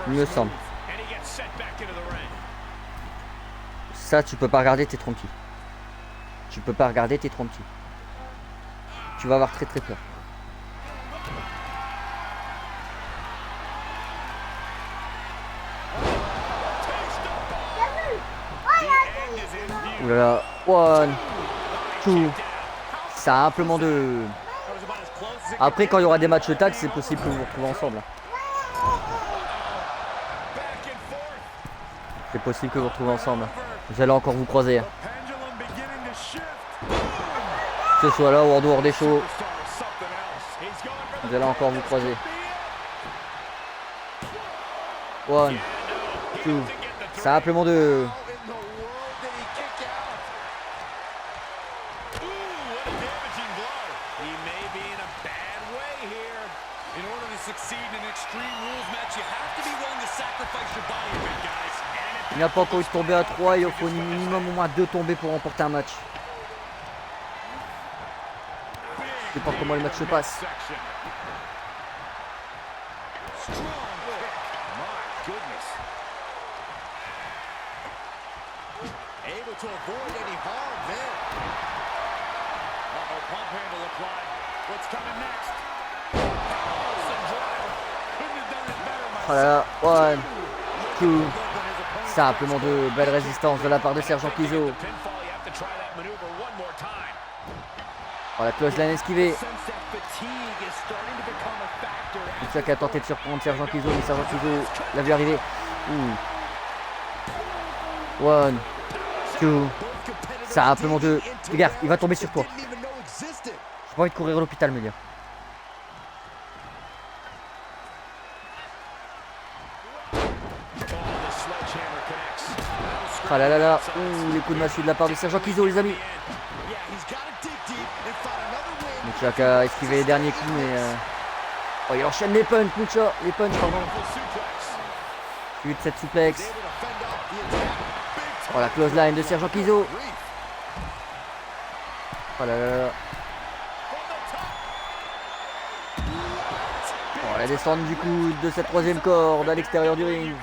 Speaker 1: Il me semble. Ça, tu peux pas regarder, t'es tranquille. Tu peux pas regarder, t'es tranquille. Tu vas avoir très très peur. Oulala. One, two, simplement deux. Après, quand il y aura des matchs tag, c'est possible que vous vous retrouvez ensemble. C'est possible que vous vous retrouvez ensemble. Vous allez encore vous croiser. Que ce soit là ou en dehors des shows, vous allez encore vous croiser. One, two, simplement deux.
Speaker 2: How in the world did he kick out?
Speaker 6: He may be in a bad way here.
Speaker 3: In order to succeed in an Extreme Rules match, you have to be willing to sacrifice your body a bit, guys.
Speaker 1: Il n'a pas encore eu de tomber à 3, il faut minimum au moins 2 tombées pour remporter un match. Je sais pas comment le match se passe.
Speaker 2: Able to avoid any harm there.
Speaker 6: Uh-oh, pump handle applied. What's coming next?
Speaker 1: Oh là là, 1, 2, simplement 2, belle résistance de la part de Sergent Kizo. Oh, la close line esquivée. Mucha qui a tenté de surprendre Sergent Kizo, mais Sergent Kizo l'a vu arriver. 1, 2, simplement 2. Regarde, il va tomber sur toi. J'ai pas envie de courir à l'hôpital, me dire. Ah là là là, les coups de massue de la part de Sergent Kizo, les amis. Mucha qui a esquivé les derniers coups, mais oh, il enchaîne les punches, Mucha, les punches, pardon. Suite de cette souplex. Oh, la close line de Sergent Kizo. Oh là là là. Oh, la descente du coup de cette troisième corde à l'extérieur du ring.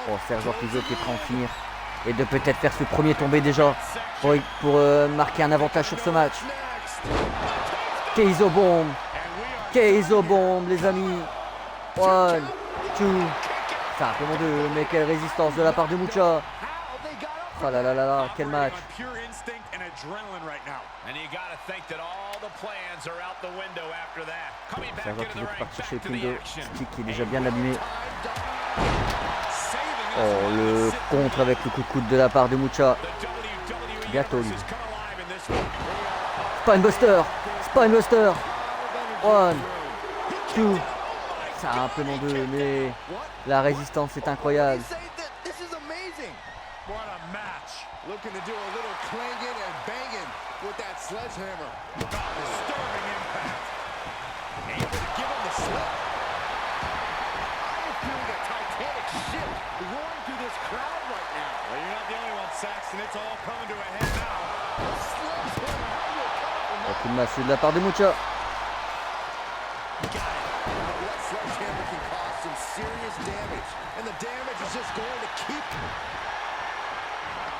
Speaker 1: Oh, Sergent Kizo qui est prêt à en finir. Et de peut-être faire ce premier tombé déjà pour marquer un avantage sur ce match. Kizo bomb. Kizo bomb, les amis. 1, 2. Simplement 2. Mais quelle résistance de la part de Mucha. Oh là là là là, quel match. Sergent Kizo qui part chercher le Kindo. Stick qui est déjà bien abîmé. Oh, le contre avec le coup de coude de la part de Mucha. Gâteau lui. Spinebuster. Spinebuster. 1, 2. Simplement 2, mais la résistance est incroyable.
Speaker 2: Looking to do a little clanging and banging with that sledgehammer. Disturbing impact. Able to give him the slip. I am feeling a titanic ship roaring through this crowd right now. Well, you're not the only one, Saxton. It's all coming to a head now. Sledgehammer. How do you recover from that?
Speaker 1: Coup de massue de la part de Mucha.
Speaker 2: That sledgehammer can cause some serious damage, and the damage is just going to keep.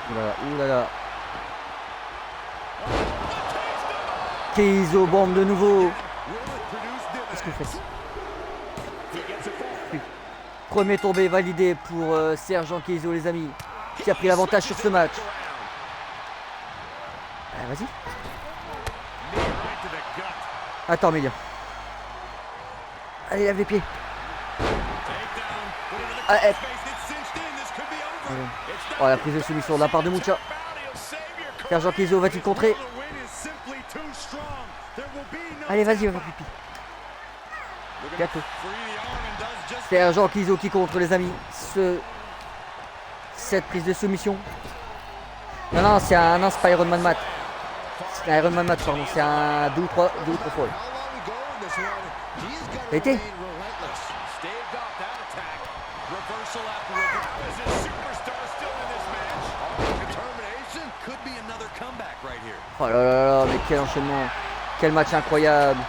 Speaker 1: Oulala. Kizo bombe de nouveau. Qu'est-ce que vous faites? Premier tombé validé pour Sergent Kizo, les amis, qui a pris l'avantage sur ce match. Vas-y. Attends, Mélia. Allez, lève les pieds. Allez. Oh, la prise de soumission de la part de Mucha. Sergent Kizo va-t-il contrer? Allez, vas-y, va faire pipi. Gâteau. Sergent Kizo qui contre, les amis. Cette prise de soumission. Non, c'est un Spider-Man match. C'est un Iron Man match, pardon. C'est un 2 ou 3 fois. Ça a été? Oh là là là, mais quel enchaînement. Quel match incroyable.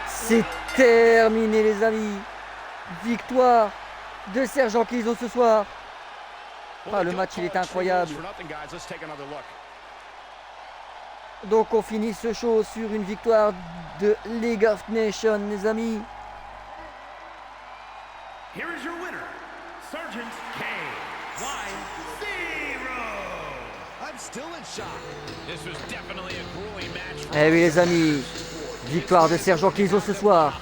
Speaker 1: C'est terminé, les amis. Victoire de Sergent Kizo ce soir. Ah, le match il est incroyable. Donc on finit ce show sur une victoire de League of Nations, les amis.
Speaker 6: Here is your winner, Sergeant K-1-0.
Speaker 2: I'm still in shock.
Speaker 6: This was definitely a grueling match.
Speaker 1: Eh oui, les amis, victoire de Sergent Kizo ce soir.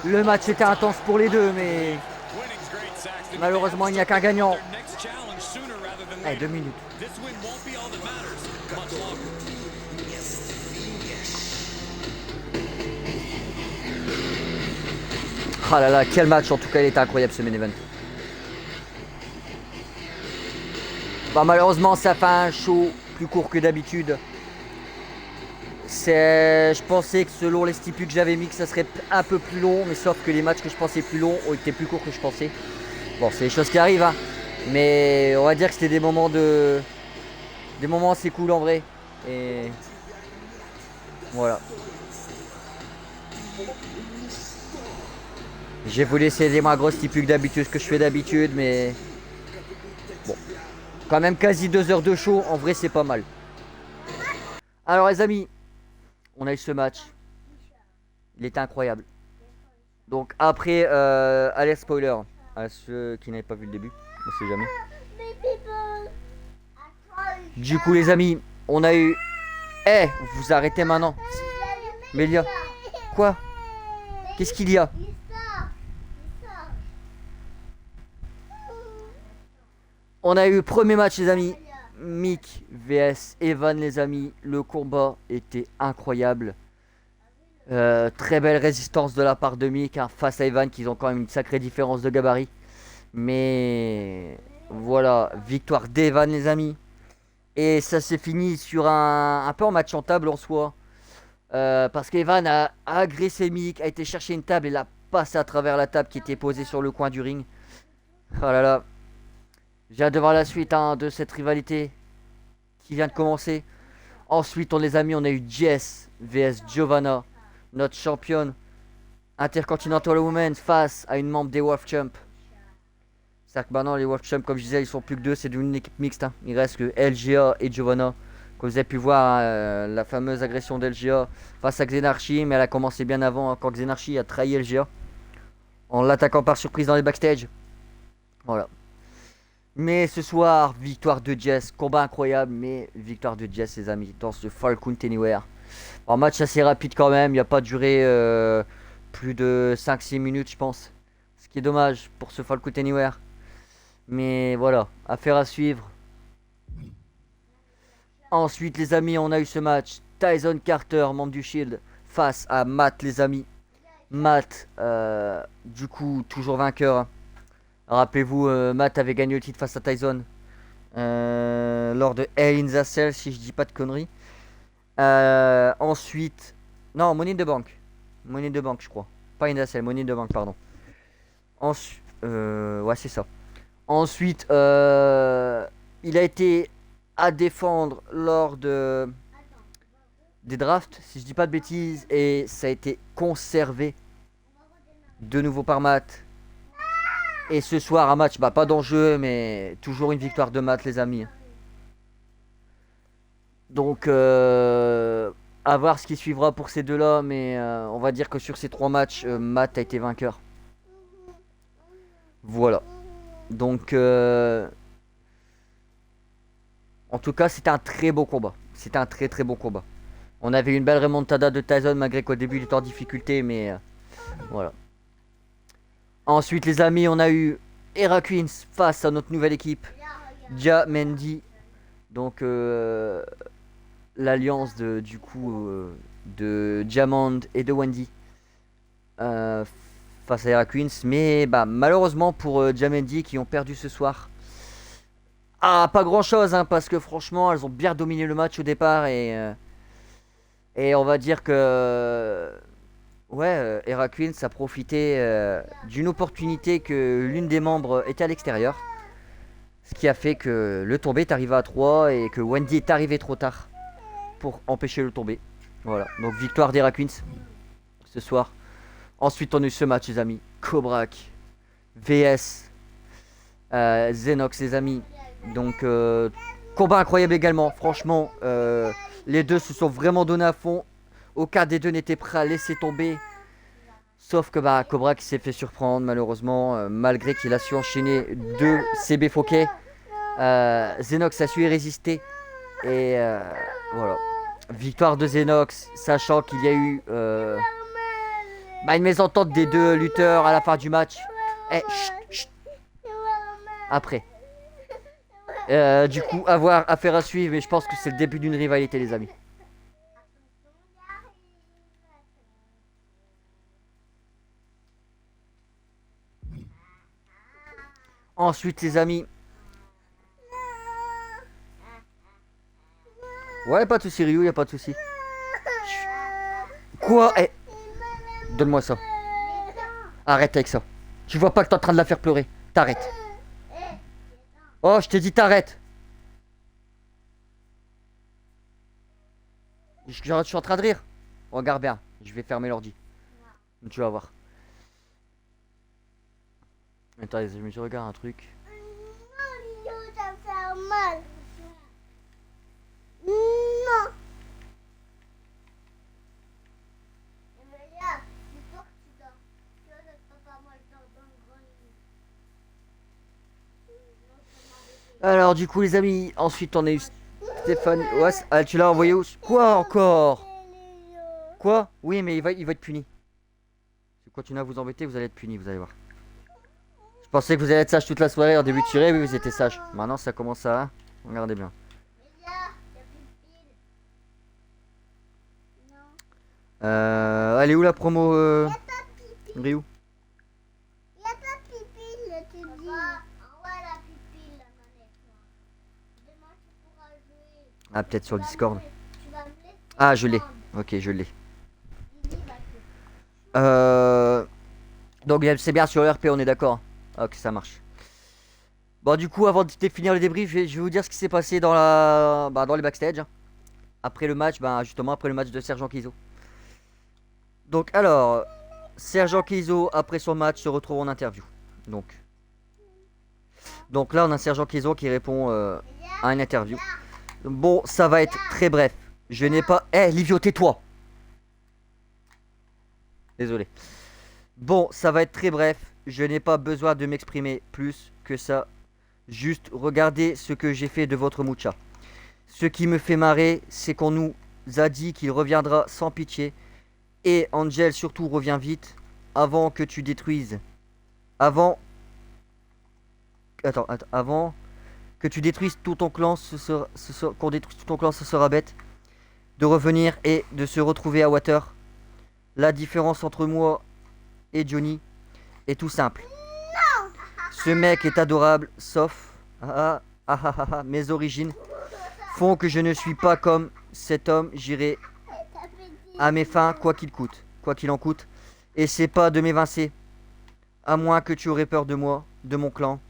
Speaker 1: Le match était intense pour les deux, mais malheureusement il n'y a qu'un gagnant. Allez, 2 minutes. Ah là là, quel match, en tout cas il était incroyable ce main event. Bah, malheureusement ça fait un show plus court que d'habitude. Je pensais que selon les stipulations que j'avais mis que ça serait un peu plus long, mais sauf que les matchs que je pensais plus longs ont été plus courts que je pensais. Bon, c'est des choses qui arrivent, hein. Mais on va dire que c'était des moments assez cool en vrai. Et voilà. J'ai voulu essayer des moins grosses types que d'habitude, ce que je fais d'habitude, mais bon. Quand même quasi 2 heures de show, en vrai c'est pas mal. Alors les amis, on a eu ce match. Il était incroyable. Donc après, allez spoiler, à ceux qui n'avaient pas vu le début, on sait jamais. Du coup les amis, on a eu... Eh, vous arrêtez maintenant. Mélia, quoi? Qu'est-ce qu'il y a? On a eu le premier match les amis. Mick vs Evan les amis. Le combat était incroyable. Très belle résistance de la part de Mick hein, face à Evan qui ont quand même une sacrée différence de gabarit. Mais voilà, victoire d'Evan les amis. Et ça s'est fini sur un peu en match en table en soi. Parce qu'Evan a agressé Mick, a été chercher une table et l'a passé à travers la table qui était posée sur le coin du ring. Oh là là. J'ai hâte de voir la suite hein, de cette rivalité qui vient de commencer. Ensuite, on les a mis, on a eu Jess vs Giovanna, notre championne Intercontinental Women face à une membre des Wolf Champ. C'est-à-dire que maintenant, les Wolf Champ, comme je disais, ils sont plus que deux, c'est devenu une équipe mixte. Hein. Il reste que LGA et Giovanna. Comme vous avez pu voir, la fameuse agression d'LGA face à Xenarchy, mais elle a commencé bien avant hein, quand Xenarchy a trahi LGA en l'attaquant par surprise dans les backstage. Voilà. Mais ce soir, victoire de Jess, combat incroyable, mais victoire de Jess les amis, dans ce Fall Count Anywhere. Un match assez rapide quand même, il n'y a pas duré plus de 5-6 minutes je pense. Ce qui est dommage pour ce Fall Count Anywhere. Mais voilà, affaire à suivre. Ensuite les amis, on a eu ce match. Tyson Carter, membre du Shield, face à Matt les amis. Matt, du coup, toujours vainqueur. Hein. Rappelez-vous, Matt avait gagné le titre face à Tyson lors de Hell in the Cell, si je dis pas de conneries. Ensuite, non, Money in the Bank. Money in the Bank, je crois. Pas in the Cell, Money in the Bank, pardon. Ensuite, ouais, c'est ça. Ensuite, il a été à défendre lors des drafts, si je dis pas de bêtises, et ça a été conservé de nouveau par Matt. Et ce soir, un match, pas d'enjeu, mais toujours une victoire de Matt, les amis. Donc, à voir ce qui suivra pour ces deux-là, mais on va dire que sur ces 3 matchs, Matt a été vainqueur. Voilà. Donc, en tout cas, c'était un très beau combat. C'était un très très beau combat. On avait une belle remontada de Tyson, malgré qu'au début il était en difficulté, mais voilà. Ensuite, les amis, on a eu Era Queens face à notre nouvelle équipe, Dia Mendy. Donc, l'alliance de Diamond et de Wendy face à Era Queens. Mais malheureusement pour Dia Mendy qui ont perdu ce soir. Ah, pas grand chose, hein, parce que franchement, elles ont bien dominé le match au départ. Et on va dire que. Ouais, Era Queens a profité d'une opportunité que l'une des membres était à l'extérieur. Ce qui a fait que le tombé est arrivé à 3 et que Wendy est arrivé trop tard pour empêcher le tombé. Voilà, donc victoire d'Era Queens ce soir. Ensuite, on a eu ce match, les amis. Cobrak vs Xenox, les amis. Donc, combat incroyable également. Franchement, les deux se sont vraiment donnés à fond. Aucun des deux n'était prêt à laisser tomber. Sauf que Cobra qui s'est fait surprendre malheureusement, malgré qu'il a su enchaîner 2 CB Fouquet. Xenox a su y résister. Et voilà. Victoire de Xenox, sachant qu'il y a eu une mésentente des deux lutteurs à la fin du match. Chut. Après. Du coup, affaire à suivre, mais je pense que c'est le début d'une rivalité, les amis. Ensuite, les amis. Ouais, pas de soucis, Ryu, y a pas de soucis. Quoi? Donne-moi ça. Arrête avec ça. Tu vois pas que t'es en train de la faire pleurer. T'arrêtes. Oh, je t'ai dit t'arrêtes. Je suis en train de rire. Regarde bien, je vais fermer l'ordi. Tu vas voir. Attends, je regarde un truc.
Speaker 7: Non, ça me fait mal. Non. Mais là, c'est toi que tu dors. Tu vois, notre papa, moi, il dort dans le grand lit.
Speaker 1: Alors du coup les amis, ensuite on a eu Stéphane. Ouais, tu l'as envoyé où? Quoi encore? Quoi? Oui mais il va être puni. Si vous continuez à vous embêter, vous allez être puni, vous allez voir. Je pensais que vous allez être sage toute la soirée en début de tirée, oui vous étiez sage. Maintenant ça commence à... Regardez bien.
Speaker 7: Mais là, il n'y a plus de pile. Non.
Speaker 1: Elle est où la promo Ryu?
Speaker 7: Il n'y a pas de pipile, tu dis. Envoie la pipile, la manette. Demain, tu pourras jouer.
Speaker 1: Ah peut-être sur le Discord.
Speaker 7: Tu vas me laisser.
Speaker 1: Ah je l'ai. Ok je l'ai.
Speaker 7: Didi va te-
Speaker 1: Donc c'est bien sur l'RP, on est d'accord. Ok ça marche. Bon du coup avant de finir le débrief, je vais vous dire ce qui s'est passé dans dans les backstage. Après le match, justement après le match de Sergent Kizo. Donc alors, Sergent Kizo après son match se retrouve en interview. Donc là on a Sergent Kizo qui répond à une interview. Bon ça va être très bref. Je n'ai pas... Livio tais-toi. Désolé. Bon ça va être très bref. Je n'ai pas besoin de m'exprimer plus que ça. Juste regardez ce que j'ai fait de votre Mucha. Ce qui me fait marrer, c'est qu'on nous a dit qu'il reviendra sans pitié. Et Angel surtout revient vite. Avant que tu détruises. Avant que tu détruises tout ton clan, qu'on détruise tout ton clan, ce sera bête. De revenir et de se retrouver à Water. La différence entre moi et Johnny est tout simple. Ce mec est adorable, sauf mes origines font que je ne suis pas comme cet homme. J'irai à mes fins quoi qu'il en coûte. Et c'est pas de m'évincer, à moins que tu aurais peur de moi, de mon clan.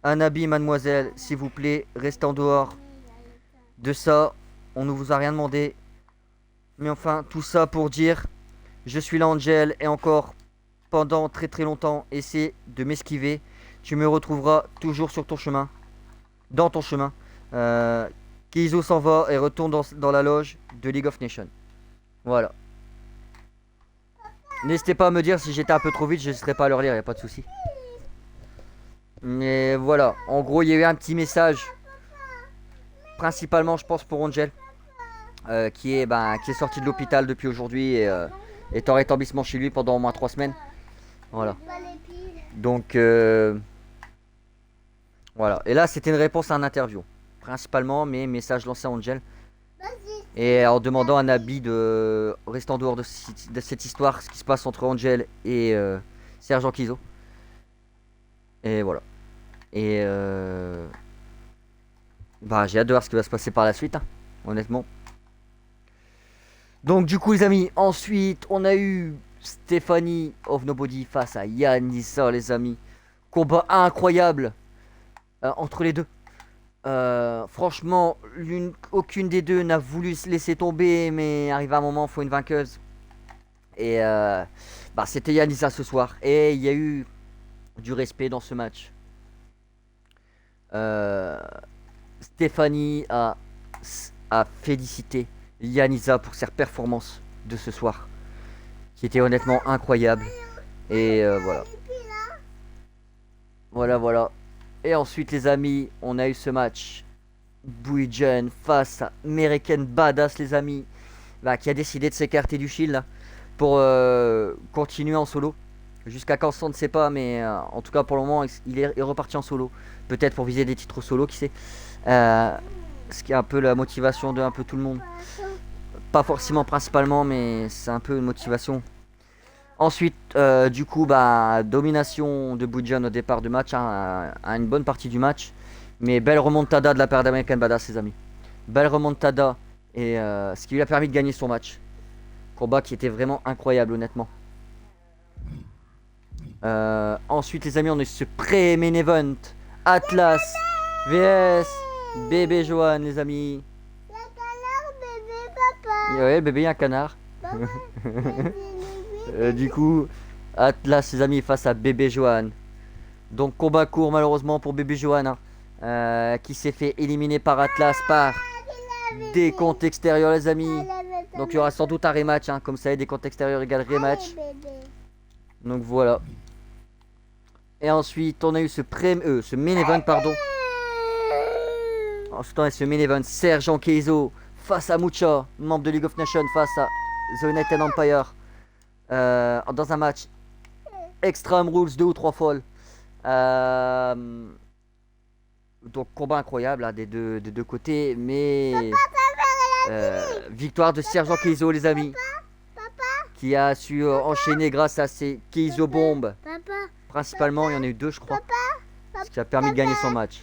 Speaker 1: Un habit, mademoiselle, s'il vous plaît, reste en dehors de ça. On ne vous a rien demandé. Mais enfin, tout ça pour dire, je suis là, Angel, et encore pendant très très longtemps, essaie de m'esquiver. Tu me retrouveras toujours sur ton chemin. Dans ton chemin. Kizo s'en va et retourne dans la loge de League of Nations. Voilà. N'hésitez pas à me dire si j'étais un peu trop vite, je n'hésiterai pas à leur lire, il n'y a pas de souci. Mais voilà, en gros il y a eu un petit message. Principalement je pense pour Angel. Qui est sorti de l'hôpital depuis aujourd'hui et est en rétablissement chez lui pendant au moins 3 semaines. Voilà. Donc voilà. Et là c'était une réponse à un interview. Principalement mes messages lancés à Angel. Et en demandant un habit de rester en dehors de cette histoire, ce qui se passe entre Angel et Sergent Kizo. Et voilà. Et j'ai hâte de voir ce qui va se passer par la suite, hein, honnêtement. Donc du coup les amis, ensuite on a eu Stephanie of Nobody face à Yanissa les amis. Combat incroyable entre les deux. Franchement, aucune des deux n'a voulu se laisser tomber, mais arrivé à un moment, il faut une vainqueuse. Et c'était Yanissa ce soir. Et il y a eu du respect dans ce match. Stephanie a félicité Yanissa pour ses performances de ce soir, qui étaient honnêtement incroyables. Et voilà. Et ensuite les amis, on a eu ce match Buijen face à American Badass les amis, qui a décidé de s'écarter du Shield là, pour continuer en solo. Jusqu'à quand on ne sait pas, mais en tout cas pour le moment il est reparti en solo. Peut-être pour viser des titres solo, qui sait. Ce qui est un peu la motivation de un peu tout le monde. Pas forcément principalement, mais c'est un peu une motivation. Ensuite, du coup, domination de Buijen au départ du match, à une bonne partie du match. Mais belle remontada de la part d'American Badass, les amis. Belle remontada, et ce qui lui a permis de gagner son match. Combat qui était vraiment incroyable, honnêtement. Ensuite, les amis, on a eu ce pré-main event. Atlas vs Bébé Johan, les amis.
Speaker 7: Le canard, bébé, papa.
Speaker 1: Ouais, bébé, il y a un canard.
Speaker 7: Bébé,
Speaker 1: Du coup, Atlas, les amis, face à Bébé Johan. Donc combat court malheureusement pour bébé Johan, hein, qui s'est fait éliminer par Atlas par des comptes extérieurs les amis. Donc il y aura sans doute un rematch, hein, comme ça, des comptes extérieurs égale rematch. Donc voilà. Et ensuite on a eu ce main event, pardon. Ensuite on a ce main event, Sergent Keizo face à Mucha, membre de League of Nations, face à The United Empire, dans un match Extreme Rules 2 ou 3 falls. Donc combat incroyable, hein, des deux côtés, mais victoire de Sergent Keizo les amis, qui a su enchaîner grâce à ses Keizo bombes. Principalement, il y en a eu 2 je crois, ce qui a permis de gagner son match.